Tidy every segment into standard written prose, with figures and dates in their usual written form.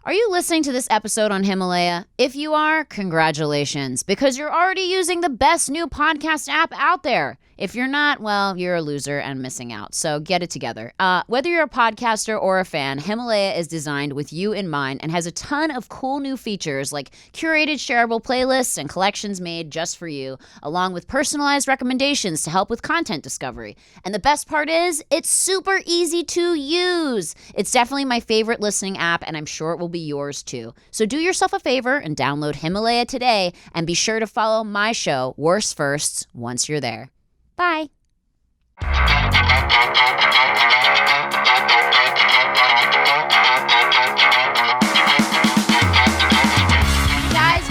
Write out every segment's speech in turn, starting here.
Are you listening to this episode on Himalaya? If you are, congratulations, because you're already using the best new podcast app out there. If you're not, well, you're a loser and missing out. So get it together. Whether you're a podcaster or a fan, Himalaya is designed with you in mind and has a ton of cool new features like curated shareable playlists and collections made just for you, along with personalized recommendations to help with content discovery. And the best part is, it's super easy to use. It's definitely my favorite listening app, and I'm sure it will be yours too. So do yourself a favor and download Himalaya today, and be sure to follow my show, Worst Firsts, once you're there. Bye. Guys,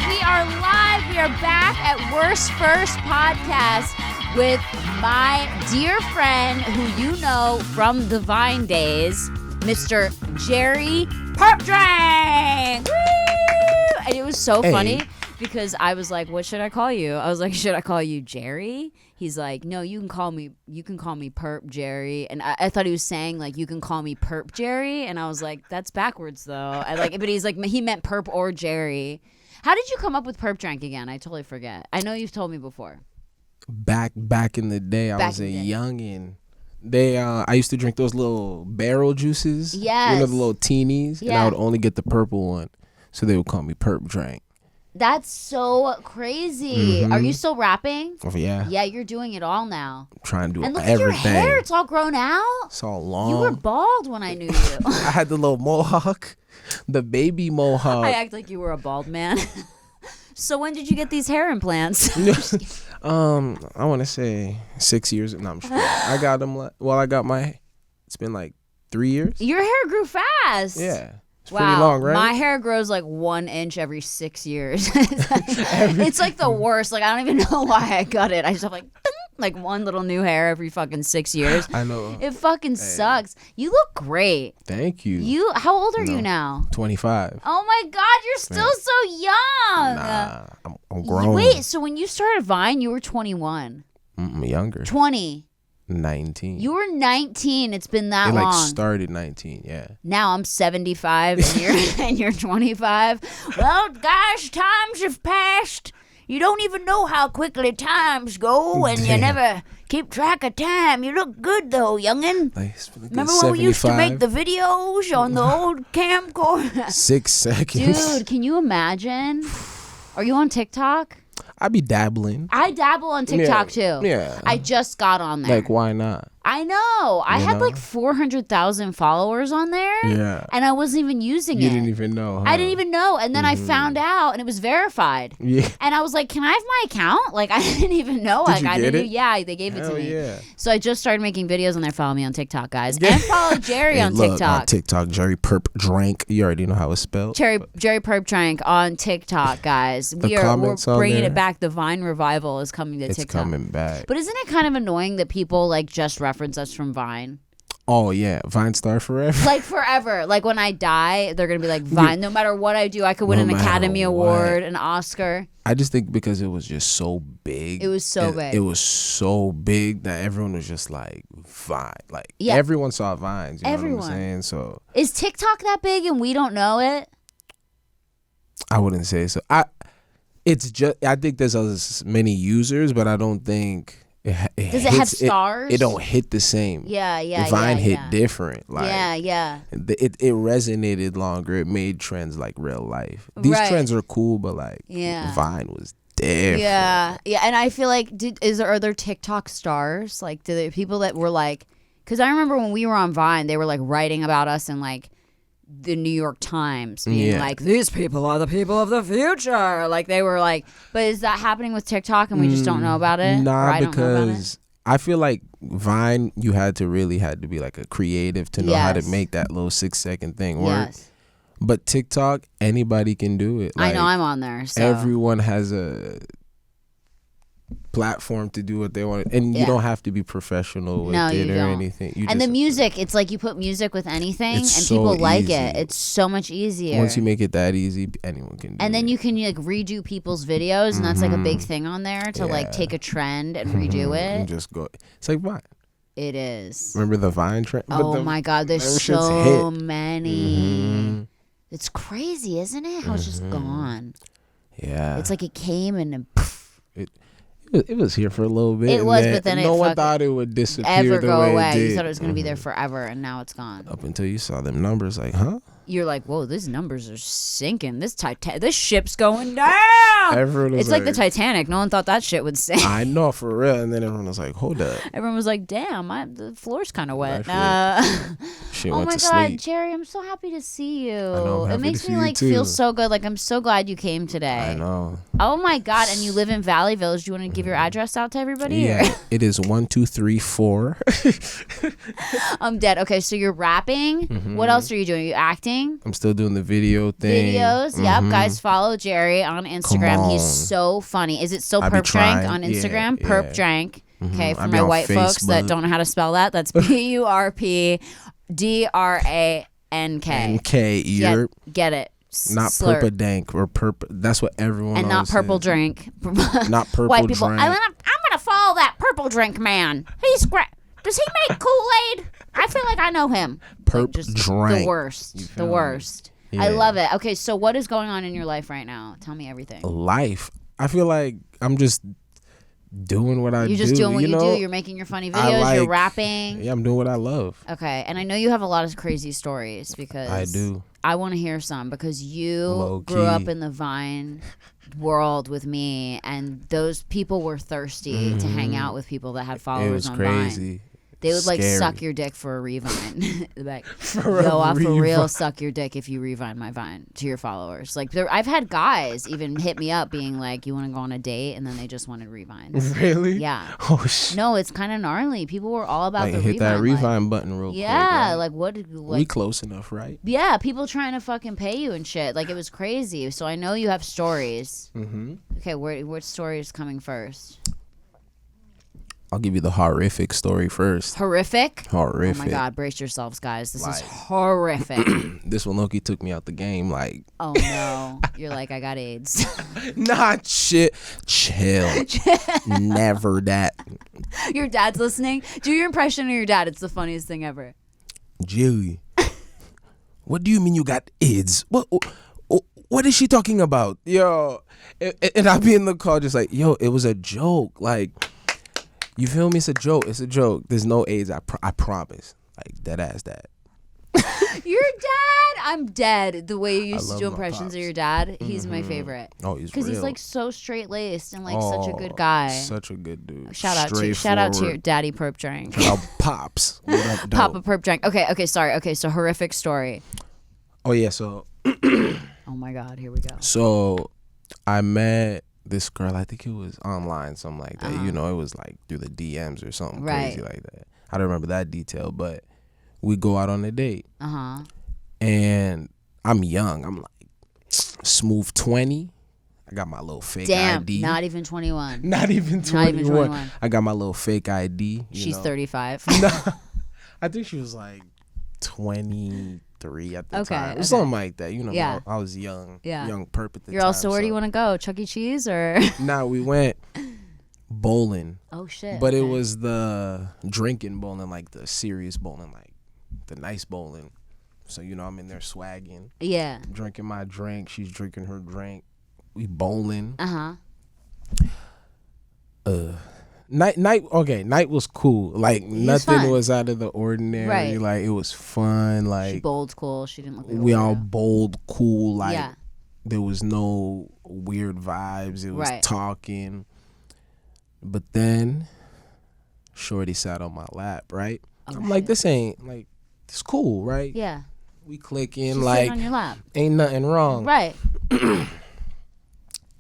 we are live. We are back at Worst First Podcast with my dear friend who you know from the Vine days, Mr. Jerry Purpdrank. Woo! And it was so funny because I was like, what should I call you? I was like, should I call you Jerry? He's like, no, you can call me Perp Jerry. And I thought he was saying like, you can call me Perp Jerry. And I was like, that's backwards though. But he's like, he meant Perp or Jerry. How did you come up with Purpdrank again? I totally forget. I know you've told me before. Back in the day, I was a youngin'. I used to drink those little barrel juices. Yes. You know, the little teenies. Yeah. And I would only get the purple one. So they would call me Purpdrank. That's so crazy. Mm-hmm. Are you still rapping? Oh, yeah. Yeah, you're doing it all now. I'm trying to do And look everything. at your hair. It's all grown out. It's all long. You were bald when I knew you. I had the little mohawk. The baby mohawk. I act like you were a bald man. So when did you get these hair implants? I want to say 6 years. No, I'm just kidding. I got them. It's been like 3 years. Your hair grew fast. Yeah. It's wow. pretty long, right? My hair grows like 1 inch every 6 years. It's like the worst. Like, I don't even know why I got it. I just have like one little new hair every fucking 6 years. I know. It fucking sucks. You look great. Thank you. How old are you now? 25. Oh my God, you're still so young. Nah, I'm grown. Wait, so when you started Vine, you were 21. I'm younger. 20. 19. You were 19. It's been that It long. started 19, yeah. Now I'm 75 and you're 25. Well, gosh, times have passed. You don't even know how quickly times go, and you never keep track of time. You look good, though, youngin'. Remember when we used to make the videos on the old camcorder? 6 seconds. Dude, can you imagine? Are you on TikTok? I be dabbling. I dabble on TikTok, too. Yeah. I just got on there. Like, why not? I know. I had like 400,000 followers on there. Yeah. And I wasn't even using it. You didn't even know, huh? I didn't even know. And then I found out, and it was verified. Yeah. And I was like, can I have my account? Like, I didn't even know. Did you get it? Yeah, they gave it to me. Yeah. So I just started making videos on there. Follow me on TikTok, guys. And follow Jerry on look, TikTok. On TikTok, Jerry Purpdrank. You already know how it's spelled. Jerry Purpdrank on TikTok, guys. We're bringing it back. The Vine revival is coming to TikTok. It's coming back. But isn't it kind of annoying that people like just reference us from Vine? Oh yeah, Vine star forever. Like forever. Like when I die, they're gonna be like Vine. No matter what I do, I could win an Academy Award, an Oscar. I just think because it was just so big. It was so big. It was so big that everyone was just like Vine. Like everyone saw Vines. You know what I'm saying? So is TikTok that big and we don't know it? I wouldn't say so. I think there's as many users, but I don't think. Does it have stars? It don't hit the same. Yeah. Vine hit different. Like, yeah. It resonated longer. It made trends like real life. These trends are cool, but like Vine was different. Yeah. And I feel like are there TikTok stars? Like, do there people that were like? Because I remember when we were on Vine, they were like writing about us and like the New York Times being like, these people are the people of the future. Like they were like, but is that happening with TikTok and we just don't know about it? Nah, because I feel like Vine, you had to be like a creative to know how to make that little 6 second thing work. Yes. But TikTok, anybody can do it. Like, I know I'm on there. So. Everyone has a platform to do what they want, and you don't have to be professional with it or anything. And the music, it's like you put music with anything and people like it. It's so much easier. Once you make it that easy, anyone can do it. And then you can like redo people's videos, and that's like a big thing on there to like take a trend and redo it. And just go. It's like Vine. It is. Remember the Vine trend? Oh my God, there's so many. It's crazy, isn't it? How it's just gone. Yeah. It's like it came and then poof. It was here for a little bit. It was, but then no one thought it would disappear ever the go way away. it did. You thought it was going to be there forever, and now it's gone. Up until you saw them numbers, like, huh? You're like, whoa, these numbers are sinking. This ship's going down. It's like the Titanic. No one thought that shit would sink. I know, for real. And then everyone was like, hold up. Everyone was like, damn, the floor's kind of wet. She oh went my to God, sleep. Jerry, I'm so happy to see you. I know, I'm it happy makes to me see like you feel too. so good. Like, I'm so glad you came today. I know. Oh my God, and you live in Valley Village. Do you want to give your address out to everybody? Yeah, it is 1234. I'm dead. Okay, so you're rapping. What else are you doing? Are you acting? I'm still doing the video thing. Videos. Yep, guys, follow Jerry on Instagram. He's so funny. Is it still I be Purpdrank on trying. Instagram? Yeah. Purpdrank. Okay, I for be my on white folks that Facebook. don't know how to spell that, that's Purpdrank. NK, you're Get it. not Slur. Purpdrank or That's what everyone And not else Purple says. Drink. Not Purple White people. Drink. I'm gonna follow that Purple Drink man. He's great. Does he make Kool-Aid? I feel like I know him. Purpdrank. The worst. The me? worst. Yeah. I love it. Okay, so what is going on in your life right now? Tell me everything. Life. I feel like I'm just doing what I do. You're just doing what you know? do. You're making your funny videos. You're rapping. Yeah, I'm doing what I love. Okay, and I know you have a lot of crazy stories because I do. I want to hear some because you Low-key. grew up in the Vine world with me, and those people were thirsty to hang out with people that had It followers was on crazy. Vine. They would like Scary. suck your dick for a revine. Like, For a yo, I'll for real revine. suck your dick if you revine my Vine to your followers. Like, I've had guys even hit me up being like, you want to go on a date? And then they just wanted revines. Really? Yeah. Oh, shit. No, it's kind of gnarly. People were all about Like, the hit that revine. revine button real quick. Yeah, right? like what? We close enough, right? Yeah, people trying to fucking pay you and shit. Like, it was crazy. So I know you have stories. Mm-hmm. Okay, which story is coming first? I'll give you the horrific story first. Horrific? Horrific. Oh my God, brace yourselves, guys. This is Like- horrific. This one, Loki took me out the game. Like, Oh no. You're like, I got AIDS. not shit. Chill. Never that. Your dad's listening? Do your impression of your dad. It's the funniest thing ever. Jerry, what do you mean you got AIDS? What is she talking about? Yo, and I'll be in the car just like, yo, it was a joke. Like, you feel me? It's a joke. It's a joke. There's no AIDS. I promise. Like, dead ass that. Your dad? I'm dead. The way you used to love do my impressions pops. of your dad, he's my favorite. Oh, he's Because he's real. like so straight laced and like such a good guy. Such a good dude. Shout out to your Straightforward. daddy Purpdrank. Shout out Pops. What up, dope? Papa Purpdrank. Okay, sorry. Okay, so horrific story. Oh, yeah, so Oh my God, here we go. So I met this girl, I think it was online, something like that. Uh-huh. You know, it was like through the DMs or something Right. crazy like that. I don't remember that detail, but we go out on a date. Uh-huh. And I'm young. I'm like smooth 20. I got my little fake Damn, ID. not even 21. Not even 21. Not even 21. I got my little fake ID. She's 35. No, I think she was like 23 at the time. Okay. Something like that. You know, Yeah. I was young. Yeah. Young perp at the You're time. also, where do you want to go? Chuck E. Cheese or? Nah, we went bowling. Oh, shit. But it okay. was the drinking bowling, like the serious bowling, like the nice bowling. So, you know, I'm in there swagging, Yeah. drinking my drink. She's drinking her drink. We bowling. Uh-huh. Night was cool. Like, nothing fun. was out of the ordinary. Right. Like, it was fun. She Like, bowled cool. She didn't look like a we all weirdo. bowled cool. Like, Yeah. there was no weird vibes. It was Right. talking. But then, shorty sat on my lap, right? Oh, I'm like, shit. this ain't, like, it's cool, right? Yeah. We clicking, She's like, sitting on your lap. ain't nothing wrong. Right.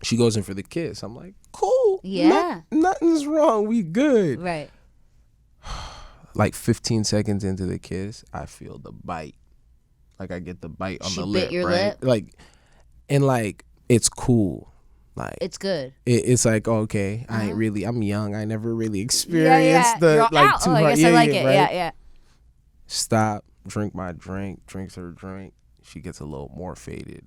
She goes in for the kiss. I'm like, cool. Yeah. Nothing's wrong. We good. Right. Like 15 seconds into the kiss, I feel the bite. Like, I get the bite on She the bit lip, your right? lip? Like, and like, it's cool. Like, It's good. it's like, okay, I ain't really, I'm young. I never really experienced the, You're like, out. too Oh, I hard. guess I like it. right? Yeah, yeah. Stop, drink my drink, drinks her drink. She gets a little more faded.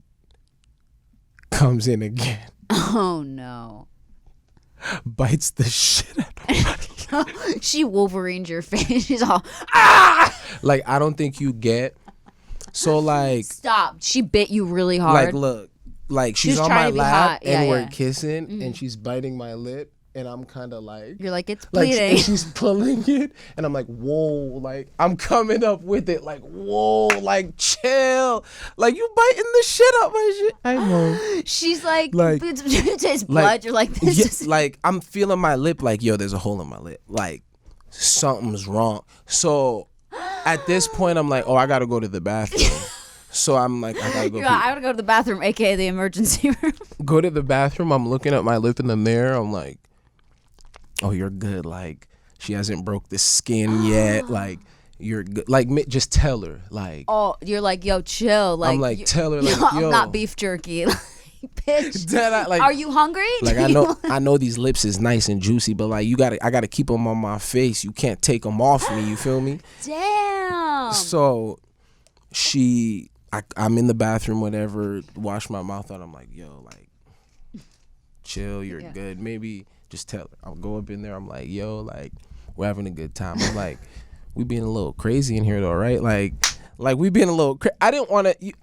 Comes in again, Oh, no. bites the shit out of me. She Wolverined your face. She's all, Like, I don't think you get So like, stop. She bit you really hard. like, look, like she's was on trying my to be lap hot. Yeah, and we're yeah. kissing and she's biting my lip and I'm kind of like, You're like, it's like bleeding. and she's pulling it and I'm like, whoa, like I'm coming up with it, like, whoa, like chill, like you biting the shit out my shit. I know. She's like Like- tastes blood. You're like, this Yeah, is like I'm feeling my lip, like, yo, there's a hole in my lip, like something's wrong. So at this point I'm like, oh, I gotta go to the bathroom. So I'm like, I gotta go. I gotta go to the bathroom, aka the emergency room. Go to the bathroom. I'm looking at my lip in the mirror. I'm like, oh, you're good. Like she hasn't broke the skin yet. Like you're good. Like just tell her. Like Oh, you're like, yo, chill. Like I'm like, tell her. Like, I'm yo, not beef jerky. Like, bitch. Like, are you hungry? Like I know these lips is nice and juicy, but like I gotta keep them on my face. You can't take them off me. You feel me? Damn. So I'm in the bathroom, whatever, wash my mouth out. I'm like, yo, like, chill, you're good. Maybe just tell her. I'll go up in there. I'm like, yo, like, we're having a good time. I'm like, we being a little crazy in here though, right? Like we being a little I didn't want to.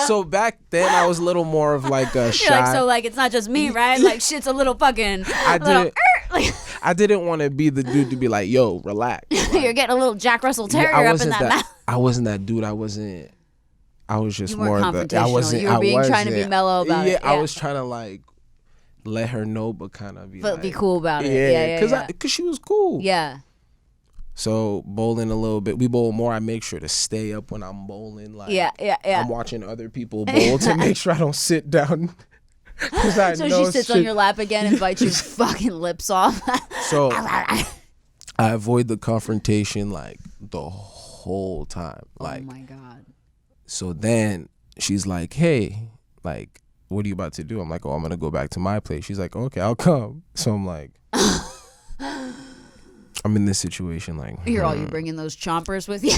So back then I was a little more of like a shy. Like, so like it's not just me, right? Like shit's a little fucking. I didn't want to be the dude to be like, yo, relax. Like, you're getting a little Jack Russell Terrier up in that mouth. I wasn't that dude. I was just You more weren't the. confrontational. You were trying to be mellow about it. I was trying to like let her know, but kind of be cool about it. Yeah. Because she was cool. Yeah. So bowling a little bit. We bowl more. I make sure to stay up when I'm bowling. Like yeah. I'm watching other people bowl to make sure I don't sit down. So she sits on your lap again and bites your fucking lips off. So I avoid the confrontation like the whole time. Like, oh my God. So then she's like, hey, like, what are you about to do? I'm like, oh, I'm going to go back to my place. She's like, okay, I'll come. So I'm like, I'm in this situation like. You're all you bringing those chompers with you?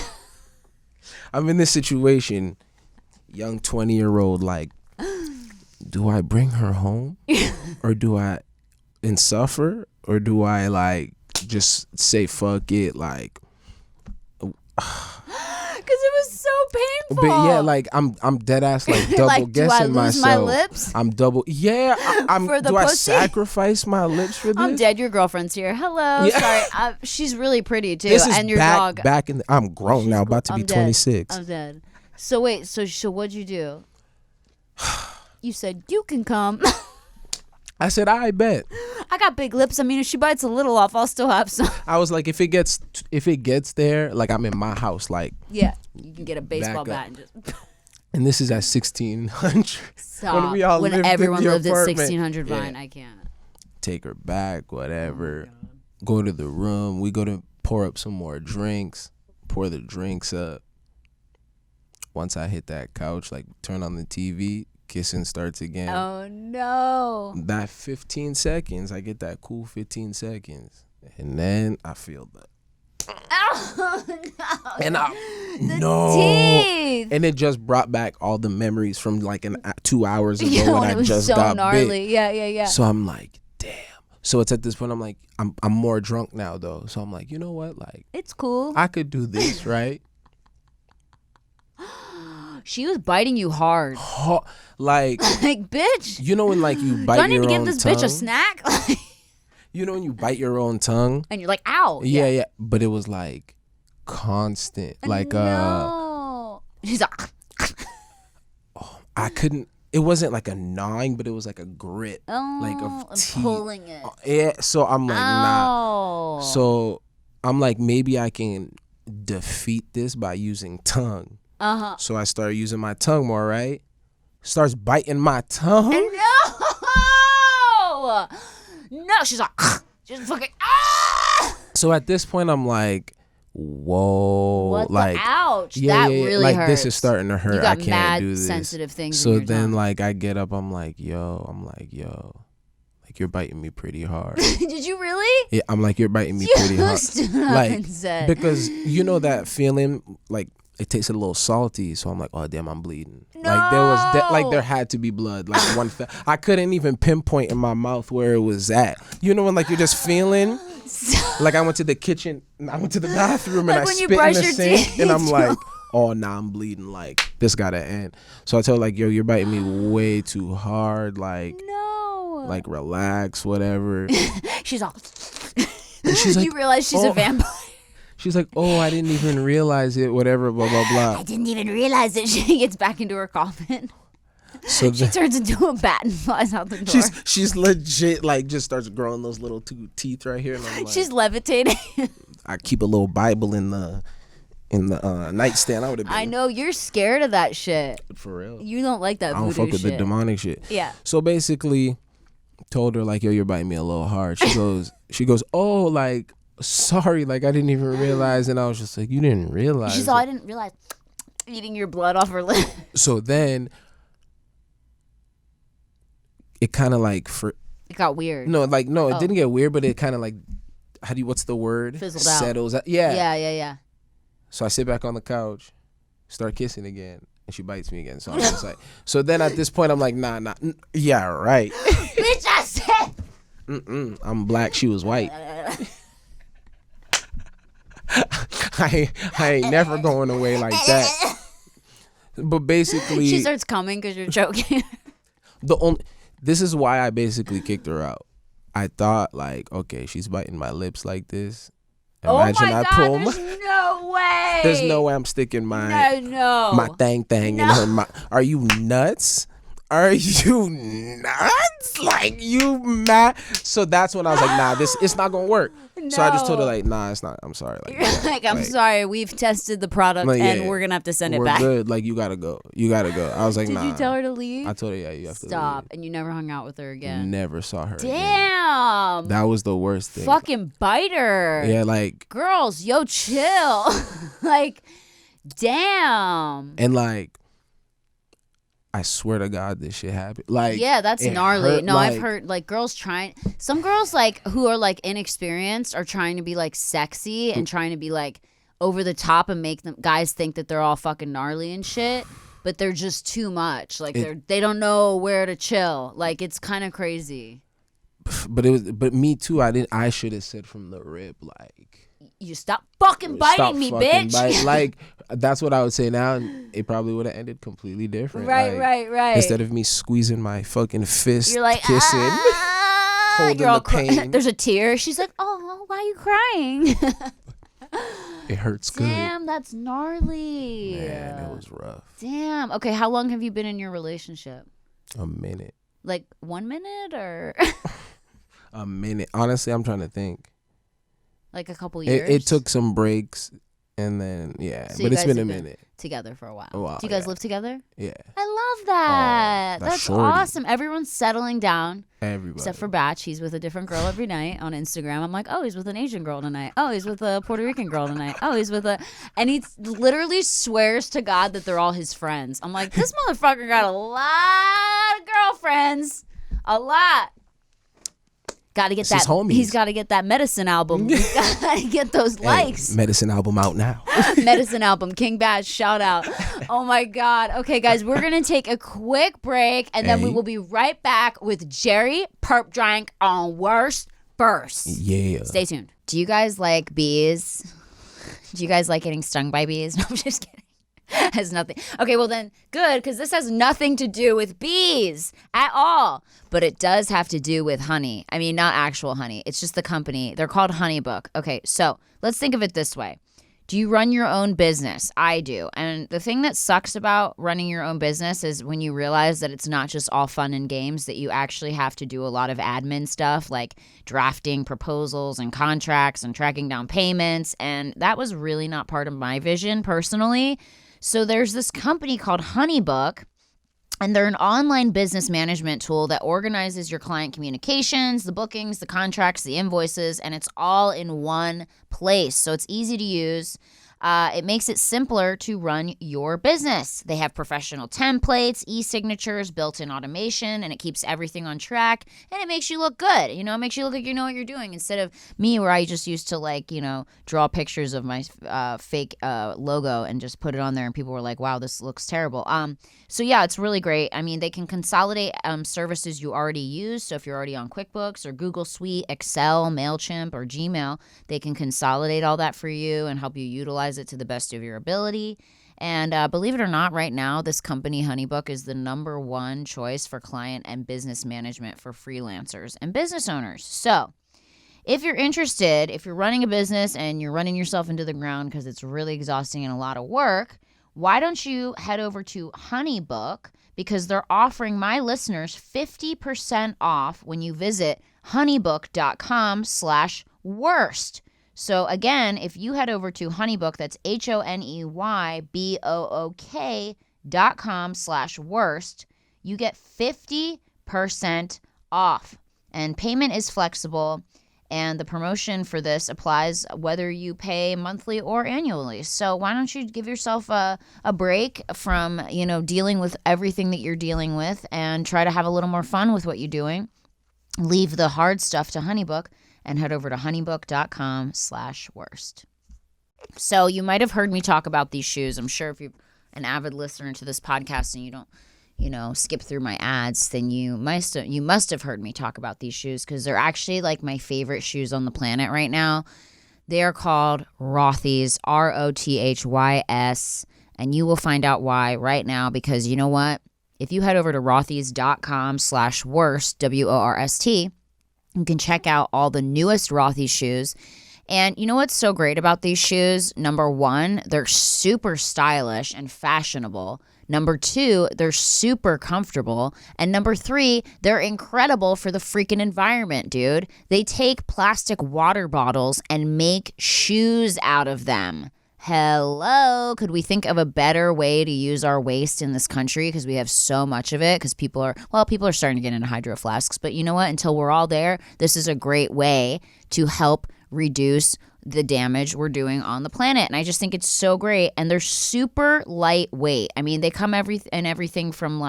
I'm in this situation, young 20-year-old, like, do I bring her home? Or do I suffer? Or do I like just say fuck it? Like, because it was so painful. But yeah, like I'm dead ass like double like, guessing do I lose myself. my lips? I'm double. Yeah, I'm. For the do pussy? I sacrifice my lips for this? I'm dead. Your girlfriend's here. Hello. Yeah. Sorry. She's really pretty too. This is and your back, dog. Back in. I'm grown now, about to be I'm dead. 26. I'm dead. So wait. So what'd you do? You said you can come. I said, I bet. I got big lips. I mean, if she bites a little off, I'll still have some. I was like, if it gets there, like I'm in my house, like. Yeah, you can get a baseball bat and just. And this is at 1600. Stop. When we all when lived everyone in the lived apartment. at 1600 Vine, Yeah. I can't. Take her back, whatever. Go to the room. We go to pour up some more drinks. Pour the drinks up. Once I hit that couch, like turn on the TV, kissing starts again. Oh no. That 15 seconds, I get that cool 15 seconds. And then I feel the. Oh no. And Teeth. And it just brought back all the memories from like 2 hours ago when it I was just so got gnarly. bit. Yeah. So I'm like, damn. So it's at this point I'm like, I'm more drunk now though. So I'm like, you know what? Like, It's cool. I could do this, right? She was biting you hard. Like, bitch. you know when like you bite Do I need your to give own this tongue? bitch a snack? You know when you bite your own tongue? And you're like, ow. Yeah. But it was like constant. Like no. She's like, I couldn't. It wasn't like a gnawing, but it was like a grit, like I'm of teeth. pulling it. Yeah. So I'm like, nah. Ow. So I'm like, maybe I can defeat this by using tongue. So I started using my tongue more, right? Starts biting my tongue. No, she's like, just fucking. So at this point, I'm like, whoa, What like, the ouch? yeah, that really like hurts. this is starting to hurt. You got I can't mad do this. sensitive things. So in your then, tongue. like, I get up. I'm like, yo, like you're biting me pretty hard. Did you really? Yeah, I'm like, you're biting me pretty hard. Like, because you know that feeling, like. It tasted a little salty, so I'm like, oh damn, I'm bleeding. No! Like there had to be blood. Like I couldn't even pinpoint in my mouth where it was at. You know when like you're just feeling. Like I went to the kitchen, I went to the bathroom, Like and I when you spit in brush the your sink, teeth. and I'm like, oh, nah, I'm bleeding. Like, this gotta end. So I tell her, like, yo, you're biting me way too hard. Like, No. like, relax, whatever. She's all. And she's like, you realize she's a vampire. She's like, oh, I didn't even realize it, whatever, blah, blah, blah. I didn't even realize it. She gets back into her coffin. So she turns into a bat and flies out the door. She's legit, like, just starts growing those little two teeth right here. And I'm like, she's levitating. I keep a little Bible in the nightstand. I know, you're scared of that shit. For real. You don't like that voodoo shit. I don't fuck with the demonic shit. Yeah. So basically, told her, like, yo, you're biting me a little hard. She goes, oh, like, sorry, like, I didn't even realize. And I was just like, you didn't realize. She's all, I didn't realize. Eating your blood off her lip. So then it kind of like it got weird. No, like, no, it didn't get weird, but it kind of like, what's the word? Fizzled out. Settles out. Yeah. Yeah. So I sit back on the couch, start kissing again, and she bites me again. So I'm just like, so then at this point I'm like, nah, yeah, right. Bitch, I said. I'm black, she was white. I ain't never going away like that. But basically, she starts coming because you're choking. This is why I basically kicked her out. I thought, like, okay, she's biting my lips like this. Imagine I pull there's no way. There's no way I'm sticking my my thing in her mouth. Are you nuts? Are you nuts? Like, you mad? So that's when I was like, nah, it's not gonna work. No. So I just told her, like, nah, it's not. I'm sorry. Like, I'm sorry. We've tested the product and we're gonna have to send it back. We're good. Like, you gotta go. I was like, nah. Did you tell her to leave? I told her, yeah, you have to leave. Stop. And you never hung out with her again. Never saw her. Damn. Again. That was the worst thing. Fucking biter. Yeah, like, girls, yo, chill. Like, damn. And like, I swear to God, this shit happened. Like, yeah, that's gnarly. No, like, I've heard like some girls like who are like inexperienced are trying to be like sexy and trying to be like over the top and make them guys think that they're all fucking gnarly and shit, but they're just too much. Like they don't know where to chill. Like, it's kind of crazy. But me too. I should have said from the rip, like, you stop fucking biting me, bitch. Like, that's what I would say now, and it probably would have ended completely different. Right, like, right. Instead of me squeezing my fucking fist, you're like, kissing, holding the pain. There's a tear. She's like, oh, why are you crying? It hurts good. Damn, that's gnarly. Man, it was rough. Damn. Okay, how long have you been in your relationship? A minute. Like 1 minute or? A minute. Honestly, I'm trying to think. Like a couple years? It took some breaks, and then, yeah. So but it's been a minute. Together for a while. Do you guys live together? Yeah. I love that. Oh, that's awesome. Everyone's settling down. Everybody. Except for Batch. He's with a different girl every night on Instagram. I'm like, oh, he's with an Asian girl tonight. Oh, he's with a Puerto Rican girl tonight. Oh, he's with a... And he literally swears to God that they're all his friends. I'm like, this motherfucker got a lot of girlfriends. A lot. Got to get that. He's got to get that medicine album. He's got to get those likes. Medicine album out now. Medicine album. King Bash, shout out. Oh my God. Okay, guys, we're going to take a quick break and then we will be right back with Jerry Purpdrank on Worst First. Yeah. Stay tuned. Do you guys like bees? Do you guys like getting stung by bees? No, I'm just kidding. Has nothing. Okay, well then, good, because this has nothing to do with bees at all. But it does have to do with honey. I mean, not actual honey. It's just the company. They're called Honeybook. Okay, so let's think of it this way. Do you run your own business? I do. And the thing that sucks about running your own business is when you realize that it's not just all fun and games, that you actually have to do a lot of admin stuff like drafting proposals and contracts and tracking down payments. And that was really not part of my vision personally. So there's this company called Honeybook, and they're an online business management tool that organizes your client communications, the bookings, the contracts, the invoices, and it's all in one place. So it's easy to use. It makes it simpler to run your business. They have professional templates, e-signatures, built-in automation, and it keeps everything on track, and it makes you look good. You know, it makes you look like you know what you're doing instead of me where I just used to, like, you know, draw pictures of my fake logo and just put it on there, and people were like, wow, this looks terrible. So yeah, it's really great. I mean, they can consolidate services you already use. So if you're already on QuickBooks or Google Suite, Excel, MailChimp, or Gmail, they can consolidate all that for you and help you utilize it to the best of your ability. And believe it or not, right now, this company, Honeybook, is the #1 choice for client and business management for freelancers and business owners. So if you're interested, if you're running a business and you're running yourself into the ground because it's really exhausting and a lot of work, why don't you head over to Honeybook, because they're offering my listeners 50% off when you visit honeybook.com/worst. So again, if you head over to Honeybook, that's HONEYBOOK.com/worst, you get 50% off. And payment is flexible. And the promotion for this applies whether you pay monthly or annually. So why don't you give yourself a break from, dealing with everything that you're dealing with and try to have a little more fun with what you're doing. Leave the hard stuff to Honeybook and head over to honeybook.com/worst. So you might have heard me talk about these shoes. I'm sure if you're an avid listener to this podcast and you don't skip through my ads, then you must have heard me talk about these shoes, because they're actually like my favorite shoes on the planet right now. They are called Rothys, ROTHYS, and you will find out why right now, because you know what? If you head over to rothys.com/worst, WORST, you can check out all the newest Rothys shoes. And you know what's so great about these shoes? Number one, they're super stylish and fashionable. Number two, they're super comfortable. And number three, they're incredible for the freaking environment, dude. They take plastic water bottles and make shoes out of them. Hello, could we think of a better way to use our waste in this country? Because we have so much of it, because people are starting to get into hydro flasks. But you know what? Until we're all there, this is a great way to help reduce the damage we're doing on the planet. And I just think it's so great. And they're super lightweight. I mean, they come everything from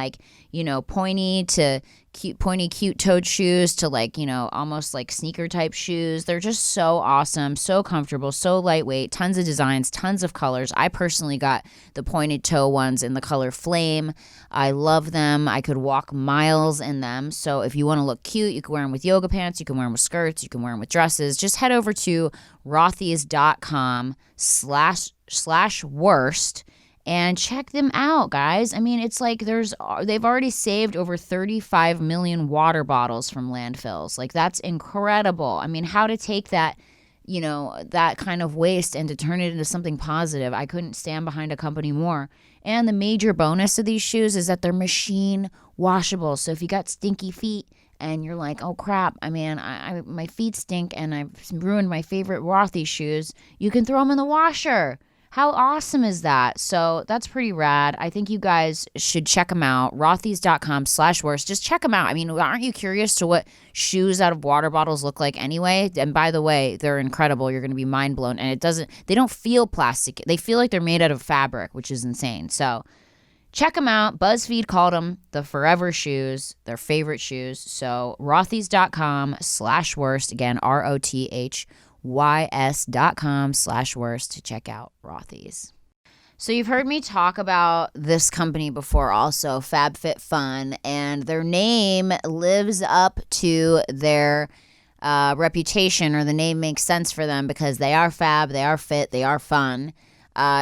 pointy to cute-toed shoes to almost like sneaker type shoes. They're just so awesome, so comfortable, so lightweight, tons of designs, tons of colors. I personally got the pointed toe ones in the color flame. I love them. I could walk miles in them. So if you want to look cute, you can wear them with yoga pants, you can wear them with skirts, you can wear them with dresses. Just head over to rothys.com/worst and check them out, guys. I mean, it's like they've already saved over 35 million water bottles from landfills. Like, that's incredible. I mean, how to take that, that kind of waste and to turn it into something positive. I couldn't stand behind a company more. And the major bonus of these shoes is that they're machine washable. So if you got stinky feet and you're like, oh crap, my feet stink and I've ruined my favorite Rothys shoes, you can throw them in the washer. How awesome is that? So that's pretty rad. I think you guys should check them out. Rothys.com/worst. Just check them out. I mean, aren't you curious to what shoes out of water bottles look like anyway? And by the way, they're incredible. You're going to be mind blown. And they don't feel plastic. They feel like they're made out of fabric, which is insane. So check them out. BuzzFeed called them the forever shoes, their favorite shoes. So rothys.com/worst. Again, ROTHYS.com/worst to check out Rothys. So you've heard me talk about this company before also, FabFitFun, and their name lives up to their reputation, or the name makes sense for them because they are fab, they are fit, they are fun.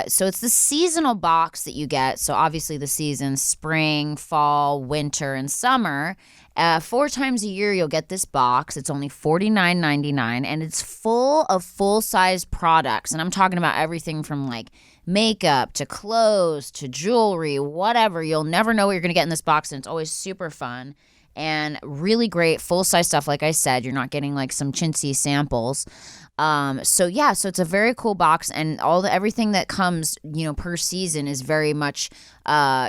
So it's the seasonal box that you get. So obviously the seasons, spring, fall, winter, and summer. 4 times a year you'll get this box. It's only $49.99, and it's full of full-size products. And I'm talking about everything from like makeup to clothes to jewelry, whatever. You'll never know what you're going to get in this box, and it's always super fun and really great full-size stuff. Like I said, you're not getting like some chintzy samples. So it's a very cool box, and everything that comes, per season is very much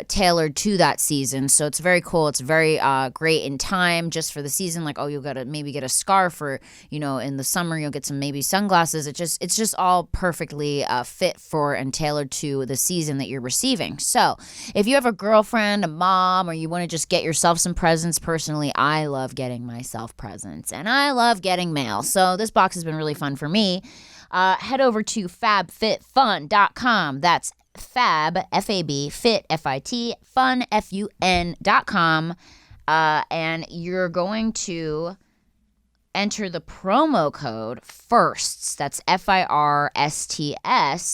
tailored to that season. So it's very cool. It's very great in time just for the season. Like, you'll gotta maybe get a scarf, or in the summer you'll get some maybe sunglasses. It's just all perfectly fit for and tailored to the season that you're receiving. So if you have a girlfriend, a mom, or you want to just get yourself some presents, personally, I love getting myself presents, and I love getting mail. So this box has been really fun for me. Head over to fabfitfun.com. That's fab, F-A-B, fit, F-I-T, fun, F-U-N.com. And you're going to enter the promo code FIRSTS, that's FIRSTS,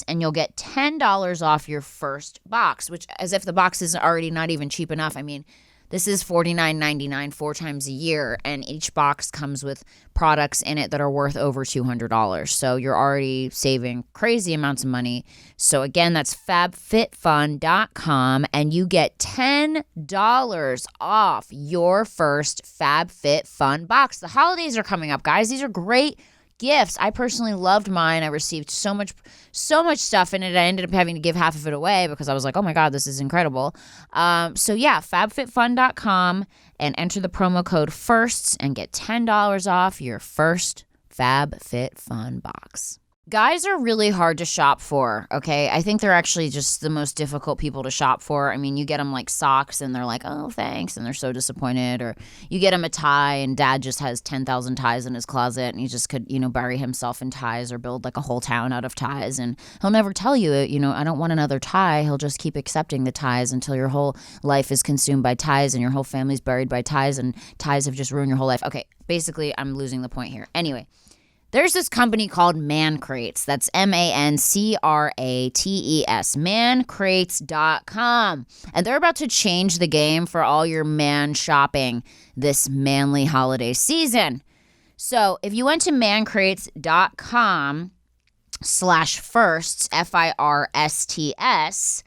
and you'll get $10 off your first box, which as if the box is already not even cheap enough. I mean, this is $49.99 4 times a year, and each box comes with products in it that are worth over $200. So you're already saving crazy amounts of money. So again, that's fabfitfun.com, and you get $10 off your first FabFitFun box. The holidays are coming up, guys. These are great gifts. I personally loved mine. I received so much stuff in it. I ended up having to give half of it away because I was like, oh my God, this is incredible. So yeah, fabfitfun.com and enter the promo code FIRSTS and get $10 off your first FabFitFun box. Guys are really hard to shop for, okay? I think they're actually just the most difficult people to shop for. I mean, you get them like socks and they're like, oh, thanks, and they're so disappointed. Or you get them a tie and dad just has 10,000 ties in his closet and he just could, bury himself in ties or build like a whole town out of ties. And he'll never tell you, I don't want another tie. He'll just keep accepting the ties until your whole life is consumed by ties and your whole family's buried by ties and ties have just ruined your whole life. Okay, basically, I'm losing the point here. Anyway. There's this company called Man Crates. That's MANCRATES, mancrates.com. And they're about to change the game for all your man shopping this manly holiday season. So if you went to mancrates.com/firsts, FIRSTS,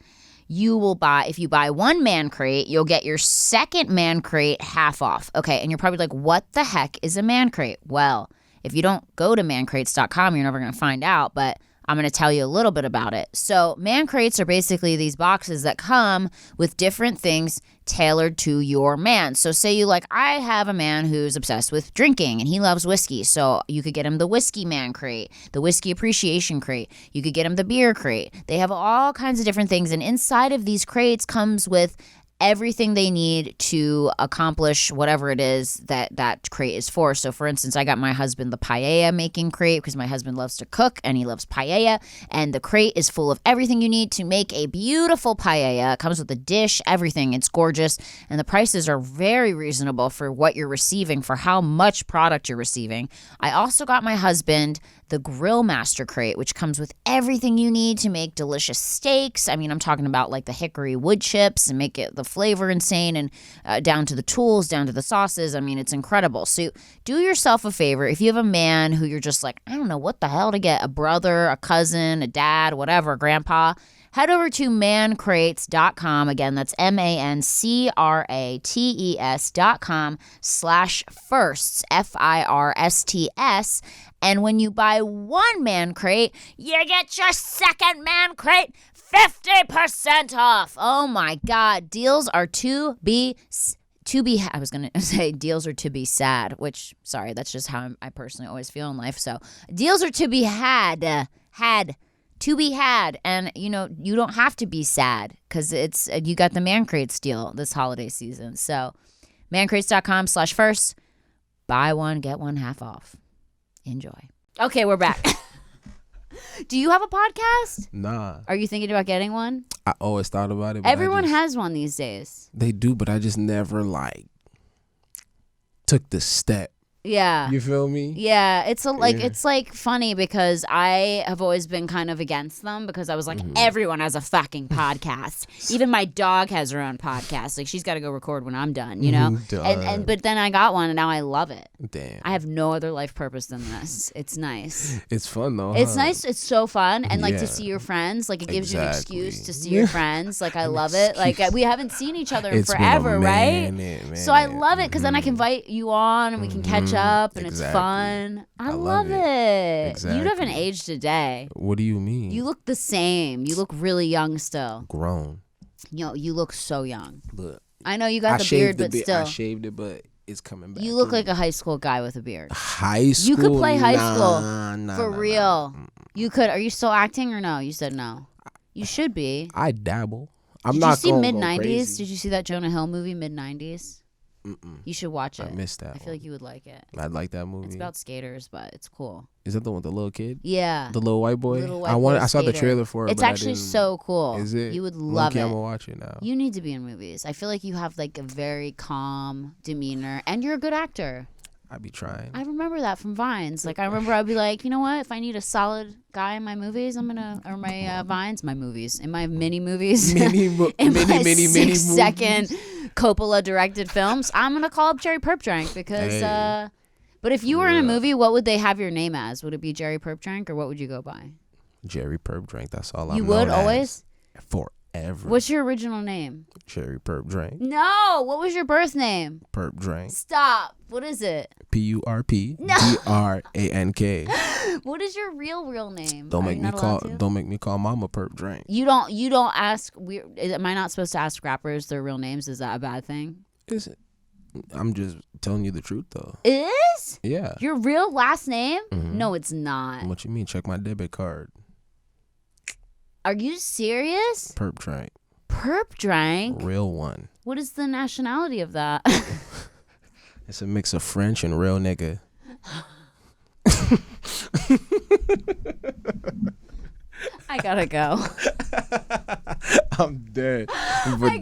you will buy, if you buy one man crate, you'll get your second man crate half off. Okay, and you're probably like, what the heck is a man crate? Well, if you don't go to mancrates.com, you're never going to find out, but I'm going to tell you a little bit about it. So man crates are basically these boxes that come with different things tailored to your man. So say I have a man who's obsessed with drinking and he loves whiskey. So you could get him the whiskey man crate, the whiskey appreciation crate. You could get him the beer crate. They have all kinds of different things. And inside of these crates comes with everything they need to accomplish whatever it is that crate is for. So for instance, I got my husband the paella making crate because my husband loves to cook and he loves paella. And the crate is full of everything you need to make a beautiful paella. It comes with a dish, everything. It's gorgeous. And the prices are very reasonable for what you're receiving, for how much product you're receiving. I also got my husband the Grill Master crate, which comes with everything you need to make delicious steaks. I mean, I'm talking about like the hickory wood chips and make it the flavor insane, and down to the tools, down to the sauces. I mean, it's incredible. So do yourself a favor. If you have a man who you're just like, I don't know what the hell to get, a brother, a cousin, a dad, whatever, a grandpa, head over to mancrates.com. Again, that's mancrates.com/firsts, FIRSTS. And when you buy one man crate, you get your second man crate 50% off. Oh my God. Deals are to be I was going to say deals are to be sad, which, sorry, that's just how I personally always feel in life. So deals are to be had, to be had. And, you don't have to be sad because you got the Man Crates deal this holiday season. So mancrates.com/first, buy one, get one half off. Enjoy. Okay, we're back. Do you have a podcast? Nah. Are you thinking about getting one? I always thought about it. Everyone has one these days. They do, but I just never took the step. Yeah. You feel me? Yeah. It's funny because I have always been kind of against them because I was like, everyone has a fucking podcast. Even my dog has her own podcast. Like, she's got to go record when I'm done, but then I got one and now I love it. Damn. I have no other life purpose than this. It's nice. It's fun though. It's nice. It's so fun. And to see your friends, it gives you an excuse to see your friends. I love it. We haven't seen each other in forever, right? So I love it because then I can invite you on and we can catch up and it's fun. I love it. Exactly. You haven't aged a day. What do you mean? You look the same. You look really young still. Grown. You look so young. Look. I know you got the beard, but still. I shaved it, but it's coming back. You look like a high school guy with a beard. High school? You could play high school. For real. You could. Are you still acting or no? You said no. You should be. I dabble. Did you see mid-90s? Did you see that Jonah Hill movie, mid-90s? You should watch it. I missed that. I feel like you would like it. I'd like that movie. It's about skaters, but it's cool. Is that the one with the little kid? Yeah. The little white boy? I saw the trailer for it. It's actually so cool. Is it? You would love it. I'm gonna watch it now. You need to be in movies. I feel like you have a very calm demeanor and you're a good actor. I be trying. I remember that from Vines. Like, I remember I'd be like, you know what? If I need a solid guy in my movies, or my Vines, my movies, in my mini movies, in my 6-second Coppola directed films, I'm gonna call up Jerry Purpdrank because. But if you were in a movie, what would they have your name as? Would it be Jerry Purpdrank, or what would you go by? Jerry Purpdrank. That's all I'm. You would always. Forever. What's your original name? Jerry Purpdrank. No. What was your birth name? Purpdrank. Stop. What is it? Purpdrank. What is your real name? Don't make me call Mama Purpdrank. You don't ask. Am I not supposed to ask rappers their real names? Is that a bad thing? Is it? I'm just telling you the truth, though. It is? Yeah. Your real last name? Mm-hmm. No, it's not. What you mean? Check my debit card. Are you serious? Purpdrank. Purpdrank? Real one. What is the nationality of that? It's a mix of French and real nigga. I gotta go. I'm dead. I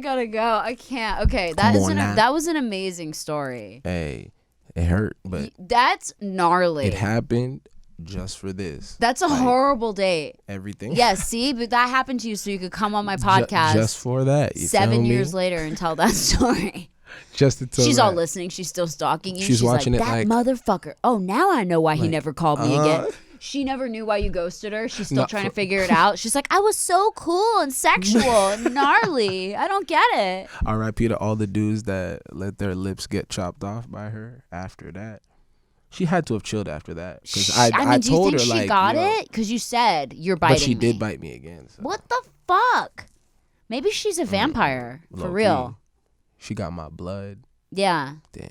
gotta go. I can't. Okay, that was an amazing story. Hey, it hurt, but that's gnarly. It happened just for this. That's a horrible date. Everything. Yes, see, but that happened to you, so you could come on my podcast just for that. 7 years later and tell that story. Just to tell. She's all listening. She's still stalking you. She's watching like, it that motherfucker. Oh, now I know why he never called me again. She never knew why you ghosted her. She's still trying to figure it out. She's like, I was so cool and sexual and gnarly. I don't get it. R.I.P. to all the dudes that let their lips get chopped off by her after that. She had to have chilled after that. Because I do you told think her, she got it? Because you said you're biting me. But she did bite me again. So. What the fuck? Maybe she's a vampire. For real. She got my blood. Yeah. Damn.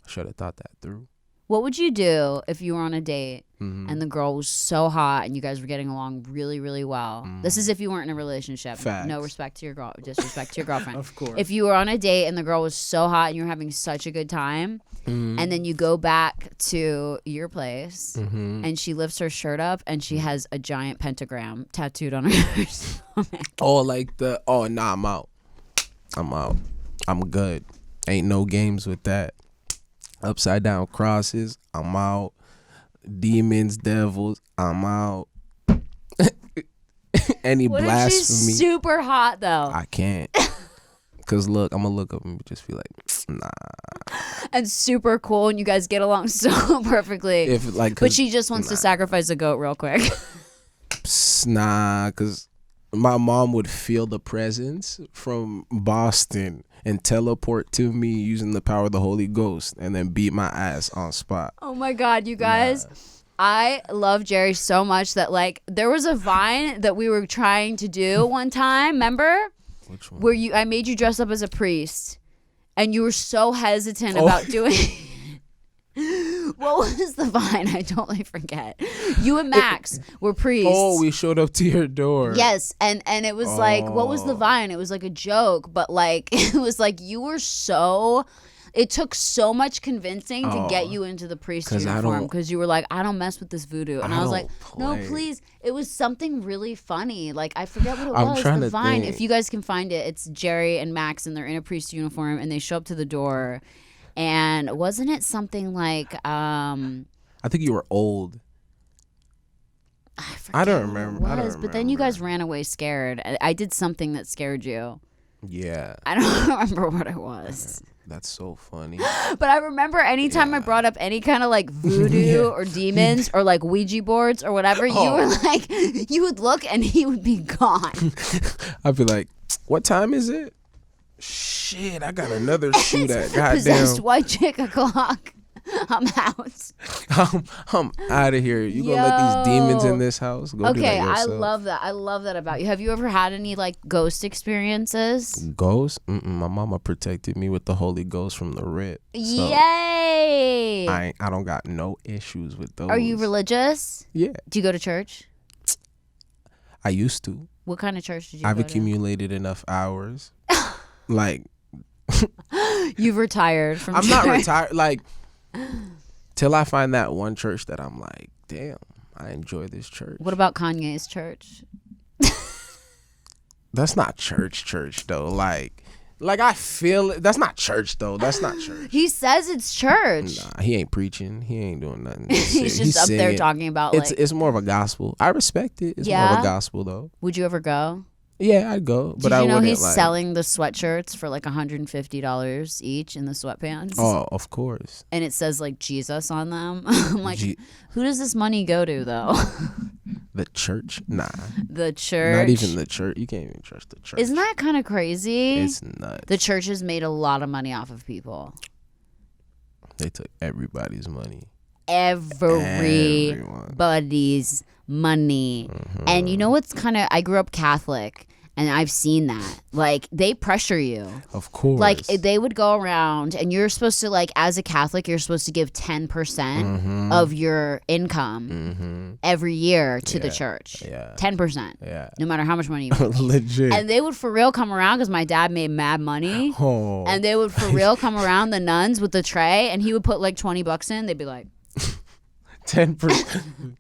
I should have thought that through. What would you do if you were on a date and the girl was so hot and you guys were getting along really, really well? This is if you weren't in a relationship. Facts. No respect to your disrespect to your girlfriend. Of course. If you were on a date and the girl was so hot and you were having such a good time, and then you go back to your place and she lifts her shirt up and she has a giant pentagram tattooed on her stomach. Nah, I'm out. I'm good. Ain't no games with that. Upside down crosses, I'm out. Demons, devils, I'm out. Any what blasphemy. If she's super hot though? I can't. Cause look, I'm gonna look up and just be like, nah. And super cool, and you guys get along so perfectly. But she just wants to sacrifice a goat real quick. Nah, cause my mom would feel the presence from Boston and teleport to me using the power of the Holy Ghost and then beat my ass on spot. Oh my God, you guys. Nah. I love Jerry so much that there was a Vine that we were trying to do one time, remember? Which one? Where I made you dress up as a priest and you were so hesitant about doing it. What was the Vine? I totally forget. You and Max were priests. Oh, we showed up to your door. Yes, and it was what was the Vine? It was like a joke, but it was you were so... It took so much convincing to get you into the priest uniform because you were like, I don't mess with this voodoo. And I was like, no, please. It was something really funny. I forget what it was. The Vine. If you guys can find it, it's Jerry and Max and they're in a priest uniform and they show up to the door. And wasn't it something like I think you were old. I don't remember. But then you guys ran away scared. I did something that scared you. Yeah. I don't remember what it was. That's so funny. But I remember anytime I brought up any kind of voodoo or demons or Ouija boards or whatever, you were you would look and he would be gone. I'd be like, what time is it? Shit, I got another shoot at. Goddamn. Possessed white chick o'clock. I'm out. I'm out of here. You gonna let these demons in this house? Go do that yourself. I love that. I love that about you. Have you ever had any ghost experiences? Ghost? My mama protected me with the Holy Ghost from the rip. So yay! I don't got no issues with those. Are you religious? Yeah. Do you go to church? I used to. What kind of church did you I've go to? accumulated enough hours. You've retired from I'm church. not retired. Till I find that one church that I'm like, damn, I enjoy this church. What about Kanye's church? That's not church though. Like, I feel it. That's not church, though. That's not church. He says it's church. Nah, he ain't preaching. He ain't doing nothing. He's just up there talking about, like... It's more of a gospel. I respect it. It's more of a gospel, though. Would you ever go? Yeah, I'd go. But Did you know he's selling the sweatshirts for like $150 each in the sweatpants? Oh, of course. And it says like Jesus on them. I'm like, who does this money go to, though? The church? Nah. The church? Not even the church. You can't even trust the church. Isn't that kind of crazy? It's nuts. The church has made a lot of money off of people. They took everybody's money. Everybody's money. Mm-hmm. And you know what's kind of... I grew up Catholic. And I've seen that. Like, they pressure you. Of course. Like, they would go around, and you're supposed to, like, as a Catholic, you're supposed to give 10% of your income every year to the church. Yeah. 10%. Yeah. No matter how much money you make. Legit. And they would for real come around, because my dad made mad money. Oh. And they would for real come around, the nuns with the tray, and he would put, like, $20 in. They'd be like... 10%.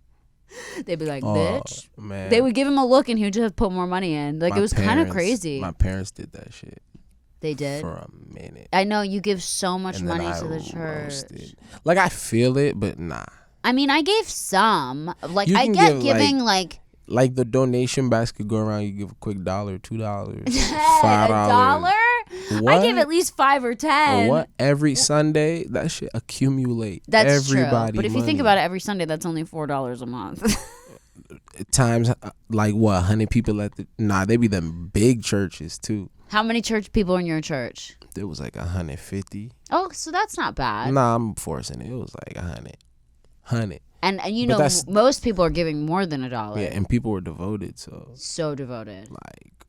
They'd be like, bitch. Man. They would give him a look and he would just put more money in. Like, it was kind of crazy. My parents did that shit. They did? For a minute. I know you give so much and money then to the church. Roasted. Like, I feel it, but nah. I mean, I gave some. Like, You I can get give, giving like Like the donation basket go around, you give a quick $1, $2, $5. $1? What? I give at least 5 or 10. What? Every Sunday, that shit accumulate. That's everybody true. But if you think about it, every Sunday, that's only $4 a month. Times like what? 100 people at the? Nah, they be them big churches too. How many church people in your church? There was like 150. Oh, so that's not bad. Nah, I'm forcing it. It was like 100. And you know, most people are giving more than $1. Yeah, and people were devoted. So devoted. Like,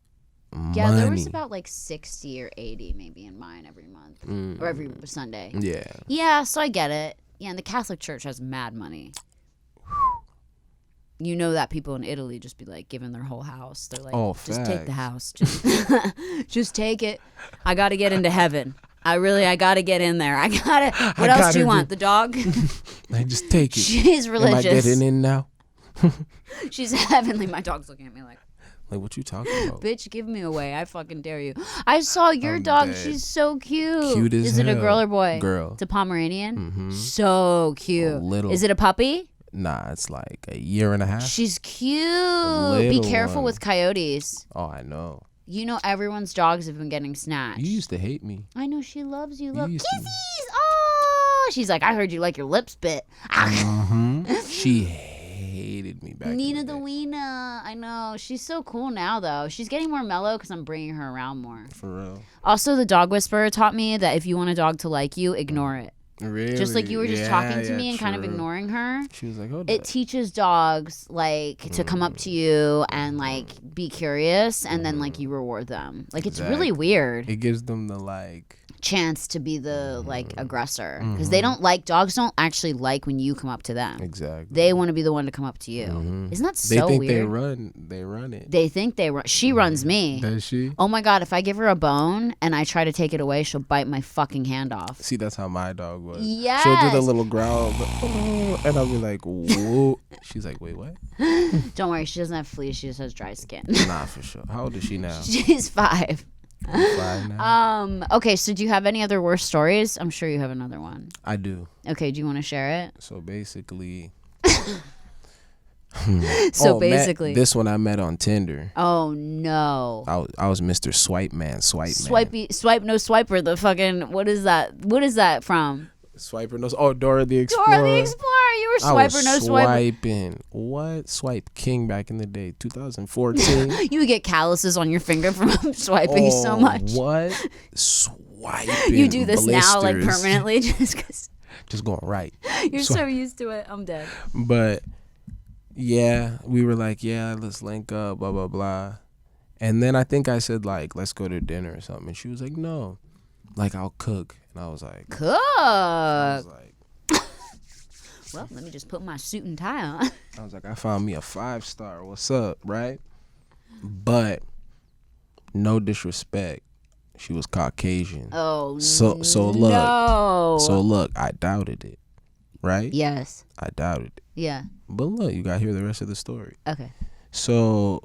yeah, money. there was about like 60 or 80 maybe in mine every month or every Sunday. Yeah. Yeah, so I get it. Yeah, and the Catholic Church has mad money. You know that people in Italy just be like giving their whole house. They're like, just take the house. Just take it. I got to get into heaven. I got to get in there. What else do you want? The dog? I just take it. She's religious. Am I getting in now? She's heavenly. My dog's looking at me like what you talking about? Bitch, give me away. I fucking dare you. I saw your dog. Dead. She's so cute. Cute as Is hell. it a girl or boy? Girl. It's a Pomeranian? Mm-hmm. So cute. Is it a puppy? Nah, it's like a year and a half. She's cute. Be careful with coyotes. Oh, I know. You know everyone's dogs have been getting snatched. You used to hate me. I know she loves you. Kisses. Oh, she's like, I heard you like your lips bit. She hated me back. Nina the Weena. I know. She's so cool now, though. She's getting more mellow because I'm bringing her around more. For real. Also, the dog whisperer taught me that if you want a dog to like you, ignore it. Really? Just like you were just talking to me and kind of ignoring her. She was like, oh, it teaches dogs like to come up to you and like be curious and then like you reward them. Like it's really weird. It gives them the like chance to be the like aggressor because dogs don't actually like when you come up to them. Exactly. They want to be the one to come up to you. Isn't that so weird? They run it. They think they run. She runs me. Does she? Oh my God, if I give her a bone and I try to take it away, she'll bite my fucking hand off. See, that's how my dog was. Yes. She'll do the little growl, and I'll be like, whoa. She's like, wait, what? Don't worry, she doesn't have fleas. She just has dry skin. Nah, for sure. How old is she now? She's 5. 5 now. Okay, so do you have any other worst stories? I'm sure you have another one. I do. Okay, do you want to share it? So basically. This one I met on Tinder. Oh no. I was Mr. Swipe Man. Swipe no swiper. The fucking what is that from? Swiper no. Oh, Dora the Explorer. Dora the Explorer. You were swiper no swiper. Swiping. What? Swipe king back in the day, 2014. You would get calluses on your finger from swiping so much. What? Swiping. You do this now like permanently just because. Just going right. You're so used to it. I'm dead. But yeah, we were like, yeah, let's link up, blah blah blah. And then I think I said like, let's go to dinner or something. And she was like, no, like I'll cook. And I was like, cook. I was like, well, let me just put my suit and tie on. I was like, I found me a 5-star. What's up, right? But no disrespect, she was Caucasian. Oh, so look, no. So look, I doubted it, right? Yes, I doubted it. Yeah. But look, you gotta hear the rest of the story. Okay. So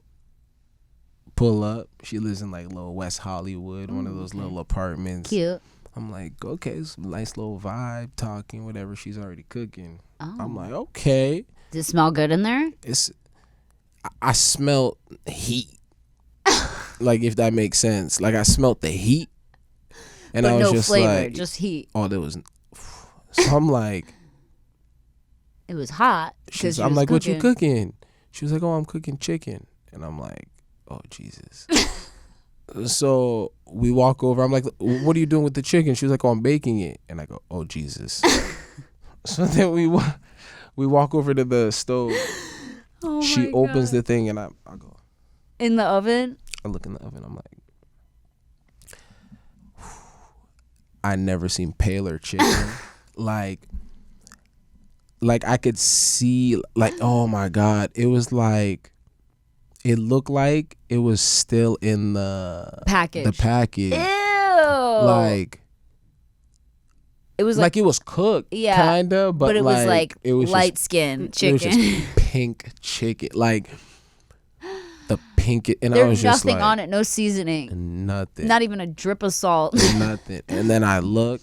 pull up. She lives in like little West Hollywood, one of those little apartments. Cute. I'm like, okay, it's a nice little vibe, talking, whatever. She's already cooking. Oh. I'm like, okay. Does it smell good in there? I smelled heat. Like, if that makes sense. Like, I smelled the heat. And but I was no just flavor, like, just heat. Oh, there was. So I'm like, it was hot. I'm like, what you cooking? She was like, oh, I'm cooking chicken. And I'm like, oh, Jesus. So we walk over. I'm like, what are you doing with the chicken? She was like, oh, I'm baking it. And I go, oh, Jesus. So then we walk over to the stove. Oh she opens the thing and I go. In the oven? I look in the oven. I'm like, I never seen paler chicken. like I could see, like, oh my God. It was like, it looked like it was still in the package. Ew. Like, it was like it was cooked, kinda, but it was like it was light skin chicken. It was just pink chicken, like the pink. And There's I was just nothing like, on it, no seasoning, nothing, not even a drip of salt, nothing. And then I look,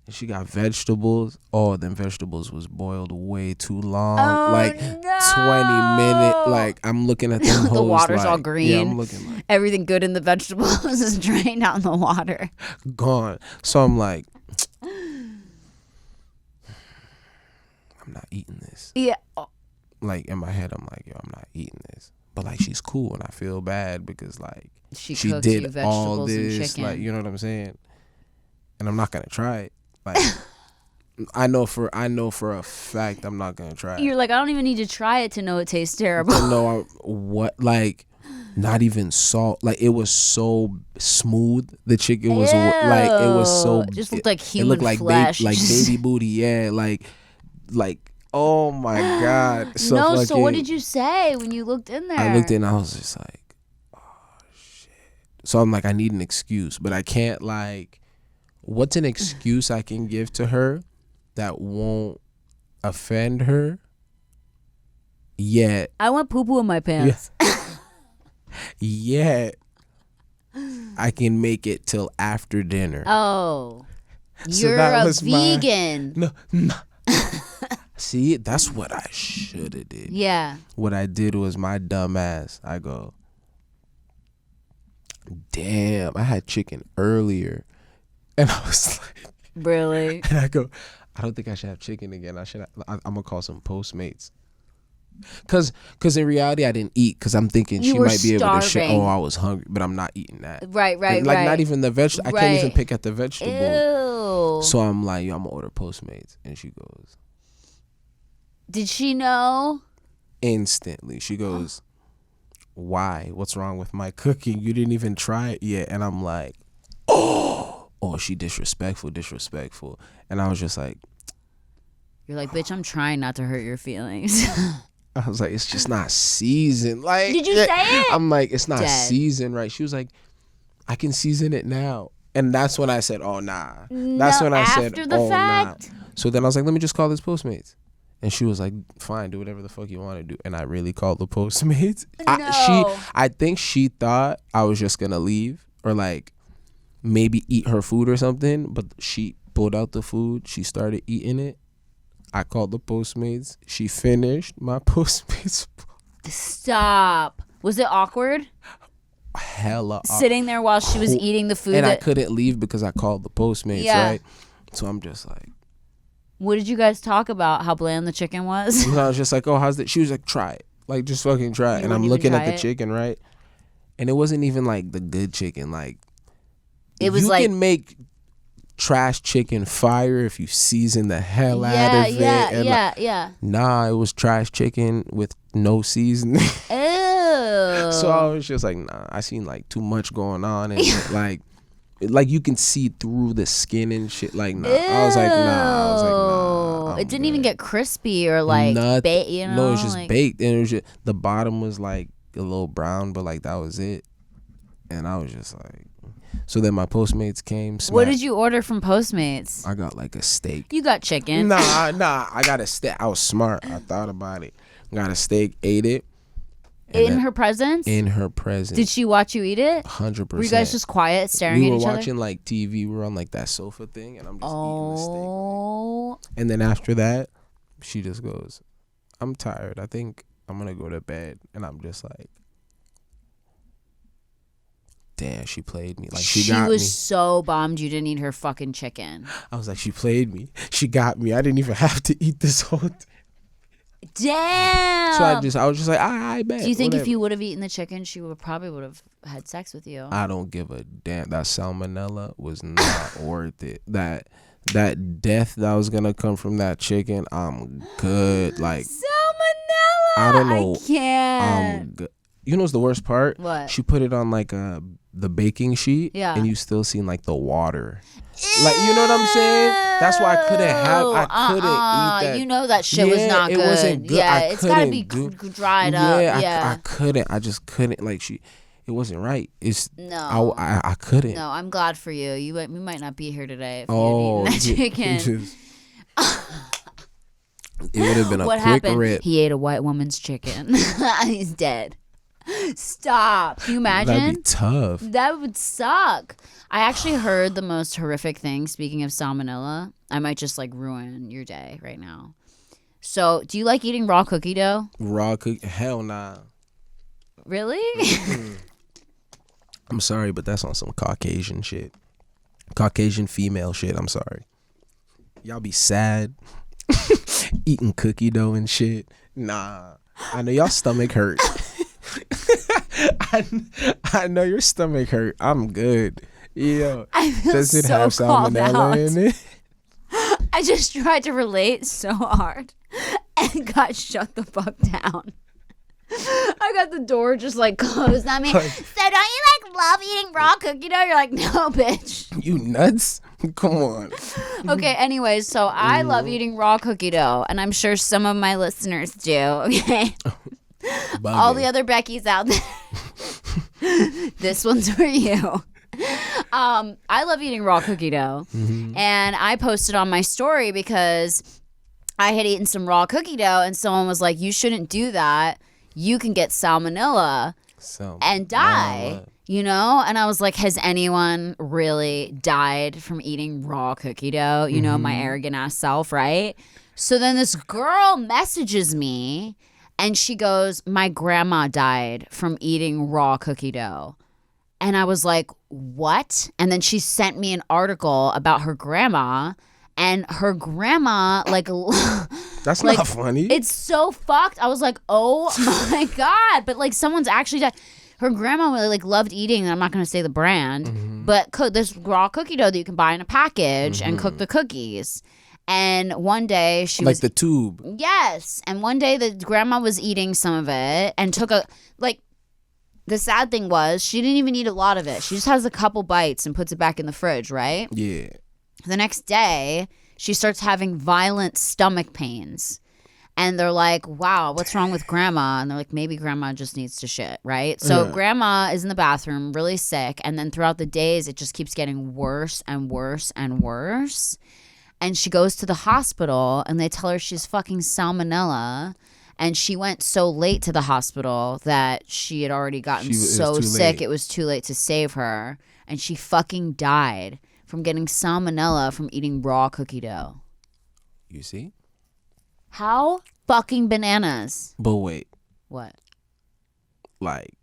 and she got vegetables. Oh, them vegetables was boiled way too long, like 20 minutes. Like, I'm looking at them. The water's like, all green. Yeah, I'm looking like everything good in the vegetables is drained out in the water. Gone. So I'm like, I'm not eating this. Yeah. Like, in my head, I'm like, yo, I'm not eating this. But like, she's cool, and I feel bad because like she did you all vegetables and this, chicken. like, you know what I'm saying? And I'm not gonna try it. Like, I know for a fact I'm not gonna try it. You're like, I don't even need to try it to know it tastes terrible. To know what, like, not even salt. Like, it was so smooth. The chicken was like, it was so. It just looked like human it looked like flesh. like baby booty. Yeah, like. Oh my God. So no, so what did you say when you looked in there? I looked in, I was just like, oh shit. So I'm like, I need an excuse, but I can't, like, what's an excuse I can give to her that won't offend her? Yet I want poo-poo in my pants. Yet I can make it till after dinner. Oh. So You're a vegan. No. See, that's what I should have did. Yeah. What I did was my dumb ass. I go, damn, I had chicken earlier. And I was like, really? And I go, I don't think I should have chicken again. I'm going to call some Postmates. Cause in reality, I didn't eat because I'm thinking she might be able to share. Oh, I was hungry, but I'm not eating that. Right. And, like, not even the vegetable. I can't even pick at the vegetable. Ew. So I'm like, yo, I'm going to order Postmates. And she goes. Did she know? Instantly. She goes, why? What's wrong with my cooking? You didn't even try it yet. And I'm like, oh, she disrespectful. And I was just like. You're like, bitch, I'm trying not to hurt your feelings. I was like, it's just not seasoned. Like, did you say it? I'm like, it's not seasoned right. She was like, I can season it now. And that's when I said, oh, nah. That's when I said, oh, fact? Nah. So then I was like, let me just call this Postmates. And she was like, fine, do whatever the fuck you want to do. And I really called the Postmates. No. I think she thought I was just going to leave or like maybe eat her food or something. But she pulled out the food. She started eating it. I called the Postmates. She finished my Postmates. Stop. Was it awkward? Hella awkward. Sitting there while she was eating the food. And I couldn't leave because I called the Postmates, right? So I'm just like. What did you guys talk about? How bland the chicken was? And I was just like, oh, how's that? She was like, try it. Like, just fucking try it. And I'm looking at the chicken, right? And it wasn't even like the good chicken. Like, it was you like. You can make trash chicken fire if you season the hell out of it. Yeah. Nah, it was trash chicken with no seasoning. Ew. So I was just like, nah, I seen like too much going on. And like you can see through the skin and shit. Like, nah. I was like, nah. It didn't even get crispy or like baked, you know? No, it was just baked. And it was just, the bottom was like a little brown, but like that was it. And I was just like, so then my Postmates came. What did you order from Postmates? I got like a steak. You got chicken. Nah. I got a steak. I was smart. I thought about it. Got a steak, ate it. In her presence? In her presence. Did she watch you eat it? 100%. Were you guys just quiet, staring at each other? We were watching like TV. We were on like that sofa thing, and I'm just eating the steak. Like. And then after that, she just goes, "I'm tired. I think I'm gonna go to bed." And I'm just like, damn, she played me. Like she got me. She was so bummed you didn't eat her fucking chicken. I was like, she played me. She got me. I didn't even have to eat this whole thing. Damn. So I was just like, I bet. Do you think if you would have eaten the chicken, she would have had sex with you? I don't give a damn. That salmonella was not worth it. That death that was gonna come from that chicken, I'm good. Like salmonella. I don't know. I can't. I'm good. You know what's the worst part? What? She put it on like the baking sheet. Yeah. And you still seen like the water. Like, you know what I'm saying? That's why I couldn't eat that. You know that shit was not good. It wasn't good. Yeah, it's gotta be dried up. Yeah, I couldn't. I just couldn't. Like it wasn't right. No. I couldn't. No, I'm glad for you. We might not be here today if you had eaten that chicken. It would have been a what quick happened? rip. He ate a white woman's chicken. He's dead. Stop. Can you imagine? That'd be tough. That would suck. I actually heard the most horrific thing. Speaking of salmonella, I might just like ruin your day right now. So, do you like eating raw cookie dough? Raw cookie? Hell nah. Really? I'm sorry, but that's on some Caucasian shit. Caucasian female shit. I'm sorry. Y'all be sad eating cookie dough and shit. Nah. I know y'all stomach hurt. I know your stomach hurt. I'm good. Yo, does it have salmonella in it? I just tried to relate so hard and got shut the fuck down. I got the door just like closed on me. So don't you like love eating raw cookie dough? You're like, no, bitch. You nuts? Come on. Okay, anyways, so I love eating raw cookie dough, and I'm sure some of my listeners do, okay? All the other Beckys out there. This one's for you. I love eating raw cookie dough. And I posted on my story because I had eaten some raw cookie dough and someone was like, you shouldn't do that. You can get salmonella and die, you know? And I was like, has anyone really died from eating raw cookie dough? You know, my arrogant ass self, right? So then this girl messages me and she goes, my grandma died from eating raw cookie dough. And I was like, what? And then she sent me an article about her grandma. And her grandma, like... That's like, not funny. It's so fucked. I was like, oh my God. But like someone's actually died. Her grandma really like loved eating, and I'm not going to say the brand, but this raw cookie dough that you can buy in a package and cook the cookies. And one day she was... Like the tube. Yes. And one day the grandma was eating some of it and took a... Like... The sad thing was she didn't even eat a lot of it. She just has a couple bites and puts it back in the fridge, right? Yeah. The next day, she starts having violent stomach pains. And they're like, wow, what's wrong with grandma? And they're like, maybe grandma just needs to shit, right? So grandma is in the bathroom, really sick. And then throughout the days, it just keeps getting worse and worse and worse. And she goes to the hospital and they tell her she's fucking salmonella. And she went so late to the hospital that she had already gotten so sick, it was too late to save her. And she fucking died from getting salmonella from eating raw cookie dough. You see? How fucking bananas. But wait. What? Like,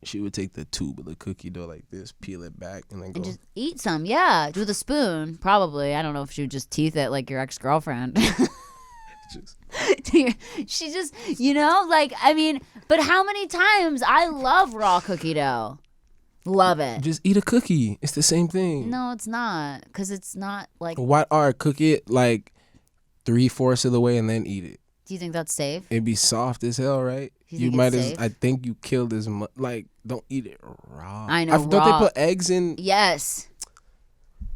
she would take the tube of the cookie dough like this, peel it back, and then go. And just eat some, yeah. With a spoon, probably. I don't know if she would just teeth it like your ex-girlfriend. She just, you know, like, I mean, but how many times? I love raw cookie dough. Love it. Just eat a cookie. It's the same thing. No, it's not. Because it's not like. Why cook it like 3/4 of the way and then eat it? Do you think that's safe? It'd be soft as hell, right? You might as. I think you killed as much. Like, don't eat it raw. I know. Don't they put eggs in? Yes.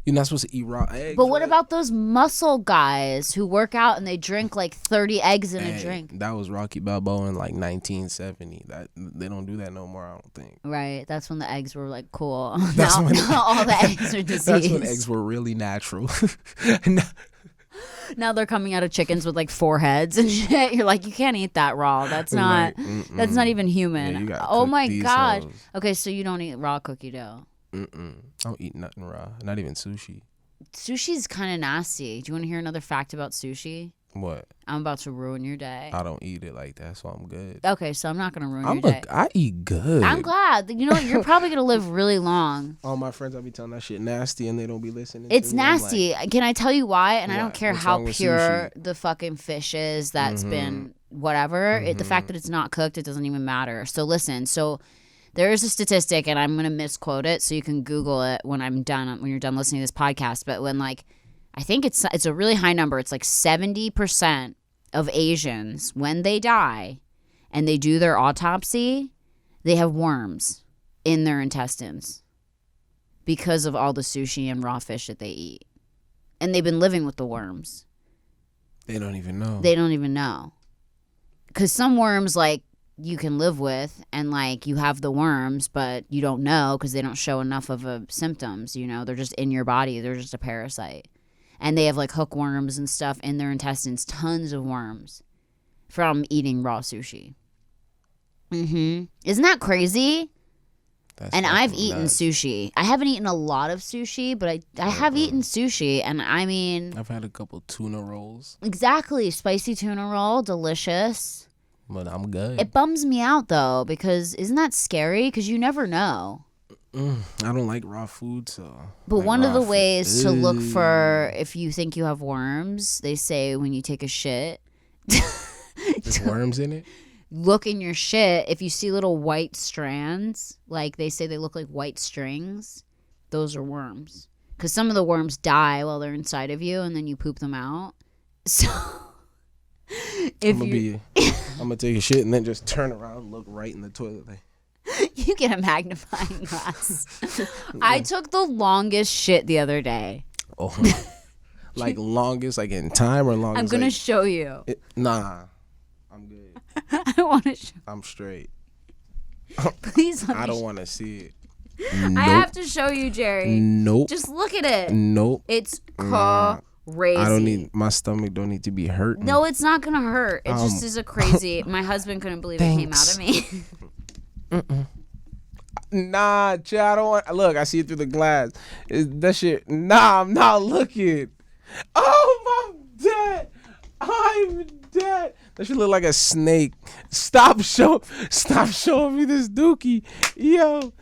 You're not supposed to eat raw eggs. But what about those muscle guys who work out and they drink like 30 eggs in a drink? That was Rocky Balboa in like 1970. That they don't do that no more, I don't think. Right. That's when the eggs were like cool. That's now all the eggs are diseased. That's when eggs were really natural. Now they're coming out of chickens with like 4 heads and shit. You're like, you can't eat that raw. That's not. That's not even human. Yeah, oh my god. Okay, so you don't eat raw cookie dough. I don't eat nothing raw. Not even sushi. Sushi's kind of nasty. Do you want to hear another fact about sushi? What? I'm about to ruin your day. I don't eat it like that, so I'm good. Okay, so I'm not going to ruin your day. I eat good. I'm glad. You know what? You're probably going to live really long. All my friends, I be telling that shit nasty and they don't be listening. It's to nasty. Like, can I tell you why? And I don't care What's how pure the fucking fish is that's been whatever. The fact that it's not cooked, it doesn't even matter. So listen. So there is a statistic, and I'm going to misquote it, so you can Google it when I'm done. When you're done listening to this podcast. But when I think it's a really high number. It's like 70% of Asians, when they die and they do their autopsy, they have worms in their intestines because of all the sushi and raw fish that they eat. And they've been living with the worms. They don't even know. They don't even know. Because some worms, you can live with, and, you have the worms, but you don't know because they don't show enough of symptoms, They're just in your body. They're just a parasite. And they have hookworms and stuff in their intestines, tons of worms from eating raw sushi. Isn't that crazy? And I've eaten sushi. I haven't eaten a lot of sushi, but I have eaten sushi. And I mean, I've had a couple tuna rolls. Exactly. Spicy tuna roll. Delicious. But I'm good. It bums me out, though, because isn't that scary? Because you never know. I don't like raw food, so. But one of the ways to look for if you think you have worms, they say when you take a shit. There's worms in it? Look in your shit. If you see little white strands, they say they look like white strings, those are worms. Because some of the worms die while they're inside of you, and then you poop them out. So. I'm gonna take a shit and then just turn around and look right in the toilet. You get a magnifying glass. I took the longest shit the other day. Oh, longest, in time or longest? I'm gonna show you. Nah, I'm good. I want to show. I'm straight. Please let me. I don't want to see it. Nope. I have to show you, Jerry. Nope. Just look at it. Nope. It's crazy. I don't need. My stomach don't need to be hurt. No, it's not gonna hurt. It just is a crazy. My husband couldn't believe it came out of me. Nah, child, I don't want. Look, I see it through the glass. That shit. Nah, I'm not looking. Oh, I'm dead. I'm dead. That shit look like a snake. Stop showing me this dookie, yo.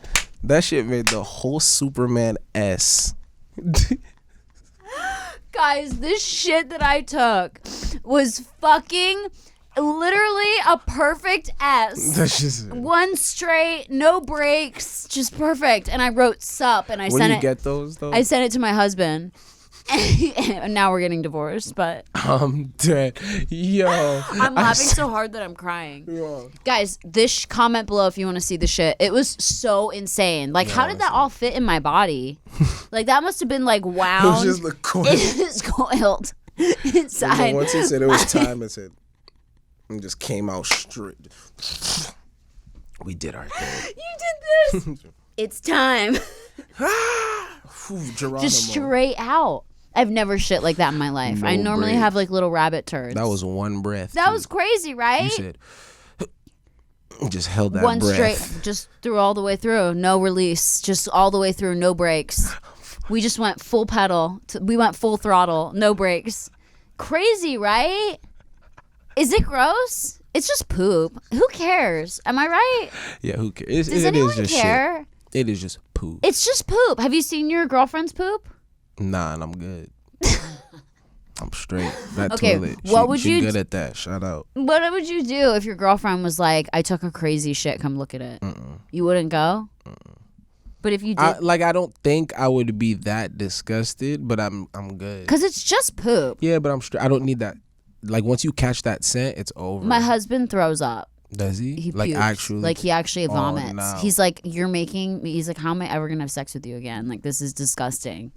That shit made the whole Superman S. Guys, this shit that I took was fucking. Literally a perfect S. That's just one straight, no breaks, just perfect. And I wrote sup and I sent it. Where do you get those though? I sent it to my husband. And now we're getting divorced, but I'm dead. Yo. I'm laughing so hard that I'm crying. Yeah. Guys, this comment below if you want to see the shit. It was so insane. How did that all fit in my body? That must have been wound. It was just the coil. It is coiled inside. Once he said it was time, it said. And just came out straight. We did our thing. You did this. It's time. Just straight out. I've never shit like that in my life. I normally have little rabbit turds. That was one breath. That was crazy, right? You said, just held that one breath. Straight, just through all the way through. No release. Just all the way through. No brakes. We just went full pedal. We went full throttle. No brakes. Crazy, right? Is it gross? It's just poop. Who cares? Am I right? Yeah, who cares? Does anyone care? Shit. It is just poop. It's just poop. Have you seen your girlfriend's poop? Nah, and I'm good. I'm straight. That okay, toilet. What would you good at that. Shout out. What would you do if your girlfriend was like, I took a crazy shit, come look at it? You wouldn't go? But if you did, I don't think I would be that disgusted, but I'm good. Cause it's just poop. Yeah, but I'm straight. I don't need that. Once you catch that scent, it's over. My husband throws up. Does he? He pukes. Actually? He actually vomits. No. He's like, he's like, how am I ever going to have sex with you again? This is disgusting.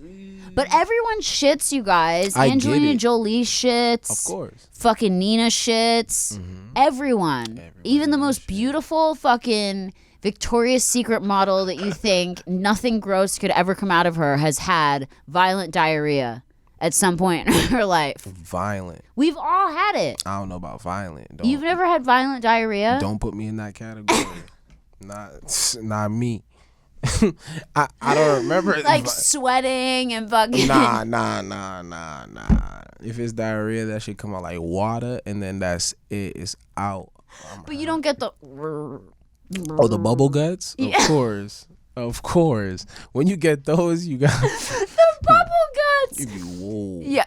But everyone shits, you guys. Angelina Jolie shits. Of course. Fucking Nina shits. Everyone. Even the most beautiful fucking Victoria's Secret model that you think nothing gross could ever come out of her has had violent diarrhea. at some point in our life. Violent. We've all had it. I don't know about violent. You've never had violent diarrhea? Don't put me in that category. not me. I don't remember. Like sweating and fucking. Nah. If it's diarrhea, that should come out like water, and then that's it. It's out. But you don't get the. The bubble guts? Yeah. Of course. When you get those, you got the bubble guts. You be whoa. Yeah.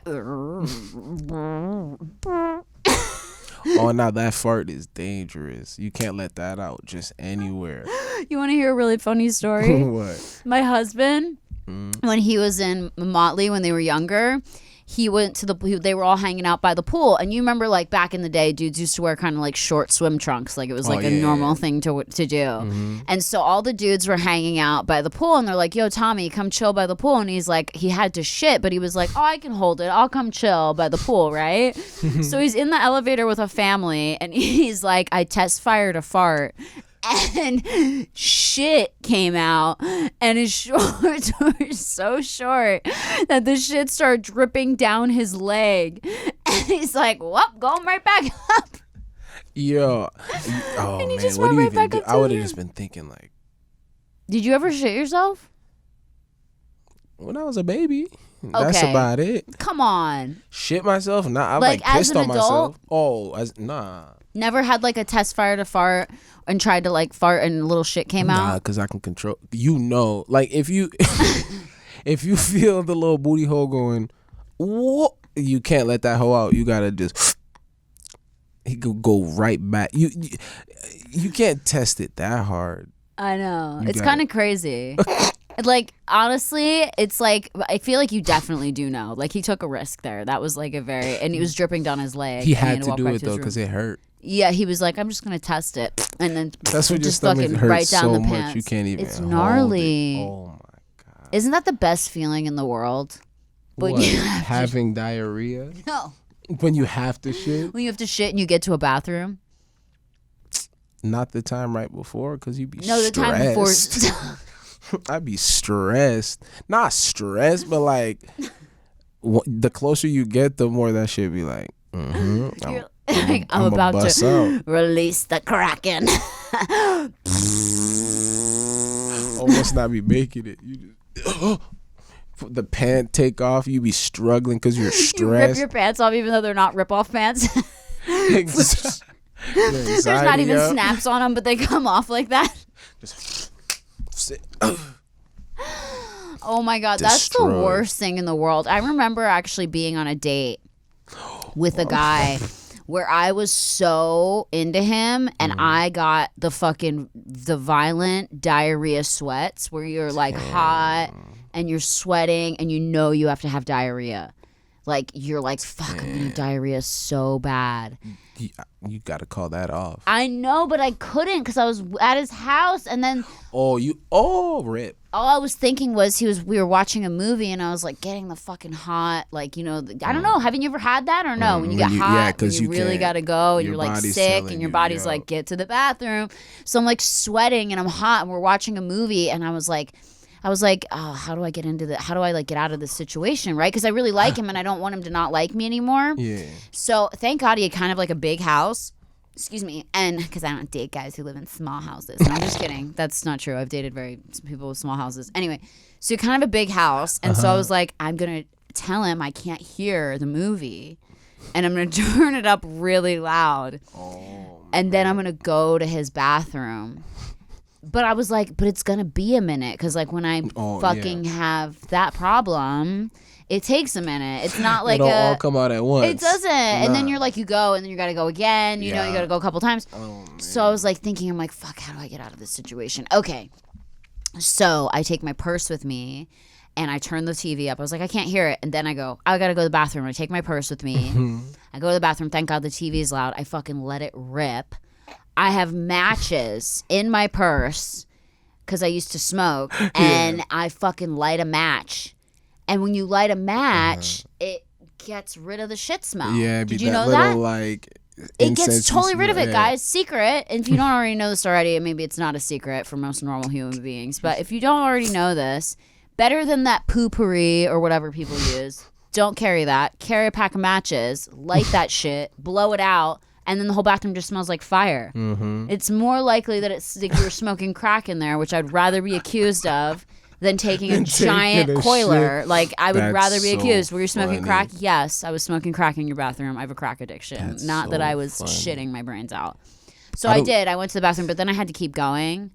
Oh, now that fart is dangerous. You can't let that out just anywhere. You want to hear a really funny story? What? My husband, when he was in Motley when they were younger, he went to they were all hanging out by the pool. And you remember, like, back in the day, dudes used to wear kind of like short swim trunks. Like, it was like a normal thing to do. Mm-hmm. And so all the dudes were hanging out by the pool, and they're like, yo, Tommy, come chill by the pool. And he's like, he had to shit, but he was like, oh, I can hold it. I'll come chill by the pool, right? So he's in the elevator with a family, and he's like, I test fired a fart. And shit came out, and his shorts were so short that the shit started dripping down his leg. And he's like, whoop, going right back up. Yo. Oh, and he man. Just what do you even do? I would have just been thinking, like. Did you ever shit yourself? When I was a baby. That's about it. Come on. Shit myself? Nah, I'm like pissed on myself. Nah. Never had like a test fire to fart and tried to like fart and a little shit came out? Nah, because I can control. Like if you if you feel the little booty hole going, what? You can't let that hole out. You gotta just. He could go right back. You can't test it that hard. I know. It's kind of crazy. Like, honestly, it's like, I feel like you definitely do know. Like, he took a risk there. That was like and he was dripping down his leg. He had to do it though because it hurt. Yeah, he was like, I'm just going to test it. And then that's what just fucking hurts right down so the pants. Much you can't even It's gnarly. Oh my God. Isn't that the best feeling in the world? What, having diarrhea? No. When you have to shit? When you have to shit and you get to a bathroom? Not the time right before because you be stressed. No, the time before. I'd be stressed. Not stressed, but like the closer you get, the more that shit be like, I'm about to release the Kraken. Almost not be making it. You just, the pant take off, you be struggling because you're stressed. You rip your pants off even though they're not rip-off pants. There's not even snaps on them, but they come off like that. Just sit. Oh my God, that's the worst thing in the world. I remember actually being on a date with a guy where I was so into him and I got the violent diarrhea sweats where you're like hot and you're sweating and you know you have to have diarrhea. Like, you're like, fuck, I'm gonna have diarrhea so bad. You got to call that off. I know, but I couldn't because I was at his house and then... rip. All I was thinking was we were watching a movie and I was like getting the fucking hot, like, you know, I don't know. Haven't you ever had that or no? When you get hot, and you really got to go and you're like sick and your body's like, get to the bathroom. So I'm like sweating and I'm hot and we're watching a movie and I was like, oh, how do I get get out of this situation, right? Because I really like him and I don't want him to not like me anymore. Yeah. So thank God he had kind of like a big house. Excuse me. And because I don't date guys who live in small houses. And I'm just kidding. That's not true. I've dated people with small houses. Anyway, so you kind of a big house. And so I was like, I'm going to tell him I can't hear the movie. And I'm going to turn it up really loud. And then I'm going to go to his bathroom. But I was like, but it's going to be a minute. Because like when I have that problem... It takes a minute. It's not like it don't all come out at once. It doesn't. Nah. And then you're like, you go, and then you got to go again. You know, you got to go a couple times. So I was like thinking, I'm like, fuck, how do I get out of this situation? Okay. So I take my purse with me, and I turn the TV up. I was like, I can't hear it. And then I go, I got to go to the bathroom. I take my purse with me. I go to the bathroom. Thank God the TV is loud. I fucking let it rip. I have matches in my purse because I used to smoke, and I fucking light a match. And when you light a match, it gets rid of the shit smell. Yeah, did you know that? Like, it gets totally rid of it, guys. Secret. And if you don't already know this already, maybe it's not a secret for most normal human beings. But if you don't already know this, better than that poo-pourri or whatever people use don't carry that. Carry a pack of matches, light that shit, blow it out, and then the whole bathroom just smells like fire. Mm-hmm. It's more likely that it's like you're smoking crack in there, which I'd rather be accused of than taking a giant coiler. Shit. Like, I would That's rather be so accused. Were you smoking funny. crack? Yes, I was smoking crack in your bathroom. I have a crack addiction. That's Not that so I was funny. shitting my brains out. So I did. I went to the bathroom, but then I had to keep going.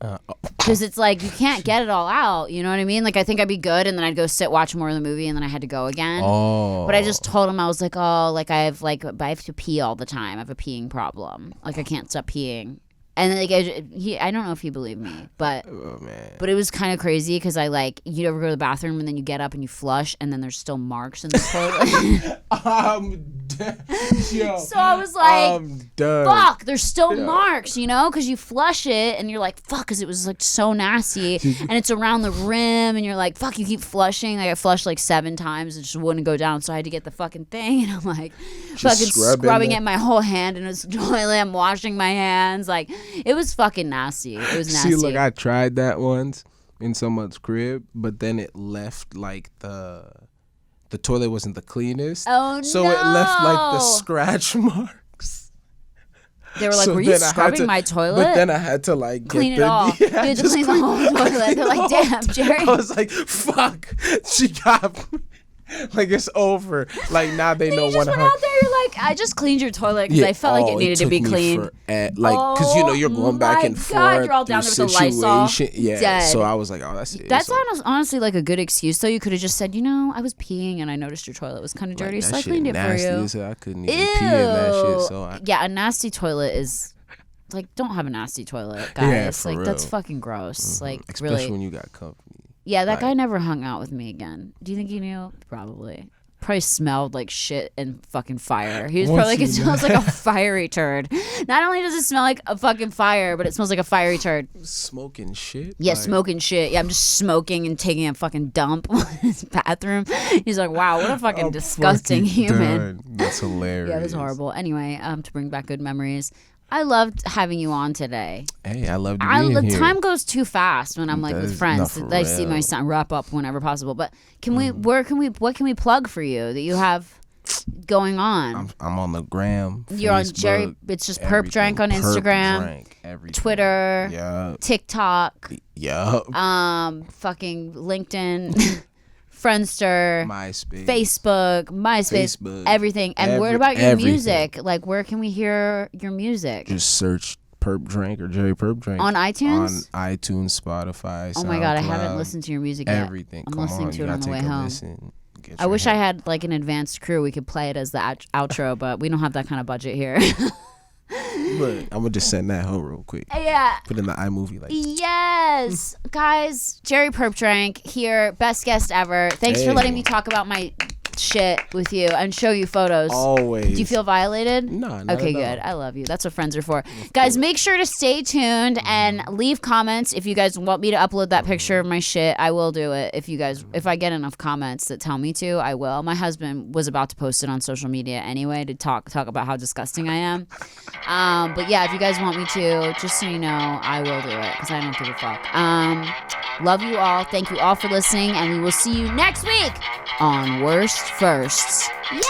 Because it's like, you can't get it all out. You know what I mean? Like, I think I'd be good, and then I'd go watch more of the movie, and then I had to go again. Oh. But I just told him, I was like, oh, like, I have to pee all the time. I have a peeing problem. Like, I can't stop peeing. And like, I don't know if he believed me, but but it was kind of crazy because you ever go to the bathroom and then you get up and you flush and then there's still marks in the toilet. I'm dead. Yo, so I was like, I'm done. fuck, there's still marks, because you flush it and you're like, fuck, because it was like so nasty and it's around the rim and you're like, fuck, you keep flushing. Like, I flushed like 7 times and it just wouldn't go down, so I had to get the fucking thing and I'm like fucking scrubbing at my whole hand in his toilet. I'm washing my hands. Like, it was fucking nasty. It was nasty. See, look, I tried that once in someone's crib, but then it left like the toilet wasn't the cleanest. Oh, so no. it left like the scratch marks. They were like, were you scrubbing my toilet? But then I had to like clean it all. Yeah, you had to clean the whole toilet. They're like, damn, Jerry. I was like, fuck, she got me. Like, it's over. Like, now they know 100. You just went out there, you're like, I just cleaned your toilet because I felt like it needed to be cleaned. Because, you're going back and forth. You're all down there with the Lysol. Yeah, Dead. so I was like, oh, that's it. That's honestly like a good excuse, though. You could have just said, I was peeing and I noticed your toilet was kind of dirty, so I cleaned it for you. So I couldn't even pee in that shit. So yeah, a nasty toilet is... Like, don't have a nasty toilet, guys. Yeah, for real. That's fucking gross. Mm-hmm. Like, especially really. when you got company. Yeah, that guy never hung out with me again. Do you think he knew? Probably smelled like shit and fucking fire. He was probably like, it smells like a fiery turd. Not only does it smell like a fucking fire, but it smells like a fiery turd. Smoking shit? Yeah, smoking shit. Yeah, I'm just smoking and taking a fucking dump in his bathroom. He's like, wow, what a fucking disgusting human. Done. That's hilarious. Yeah, it was horrible. Anyway, to bring back good memories. I loved having you on today. Hey, I loved being here. The time goes too fast when I'm like with friends. I see my son wrap up whenever possible. But what can we plug for you that you have going on? I'm on the gram. You're Facebook, on Jerry. It's just Purpdrank on Instagram, Twitter, TikTok, fucking LinkedIn. Friendster, Facebook, everything. And what about your music? Like, where can we hear your music? Just search Purpdrank or Jerry Purpdrank on iTunes. On iTunes, Spotify. Oh my God, I haven't listened to your music yet. Everything. I'm listening to it on the way home. I wish I had like an advanced crew. We could play it as the outro, but we don't have that kind of budget here. Look, I'm gonna just send that home real quick. Yeah. Put in the iMovie like. Yes, guys. Jerry Purpdrank here, best guest ever. Thanks for letting me talk about my shit with you and show you photos. Always. Do you feel violated? No. Okay, good. I love you. That's what friends are for. Guys, make sure to stay tuned and leave comments if you guys want me to upload that picture of my shit. I will do it if I get enough comments that tell me to. I will. My husband was about to post it on social media anyway to talk about how disgusting I am. But yeah, if you guys want me to, just so you know, I will do it because I don't give a fuck. Love you all. Thank you all for listening, and we will see you next week on Worst Firsts. Yay!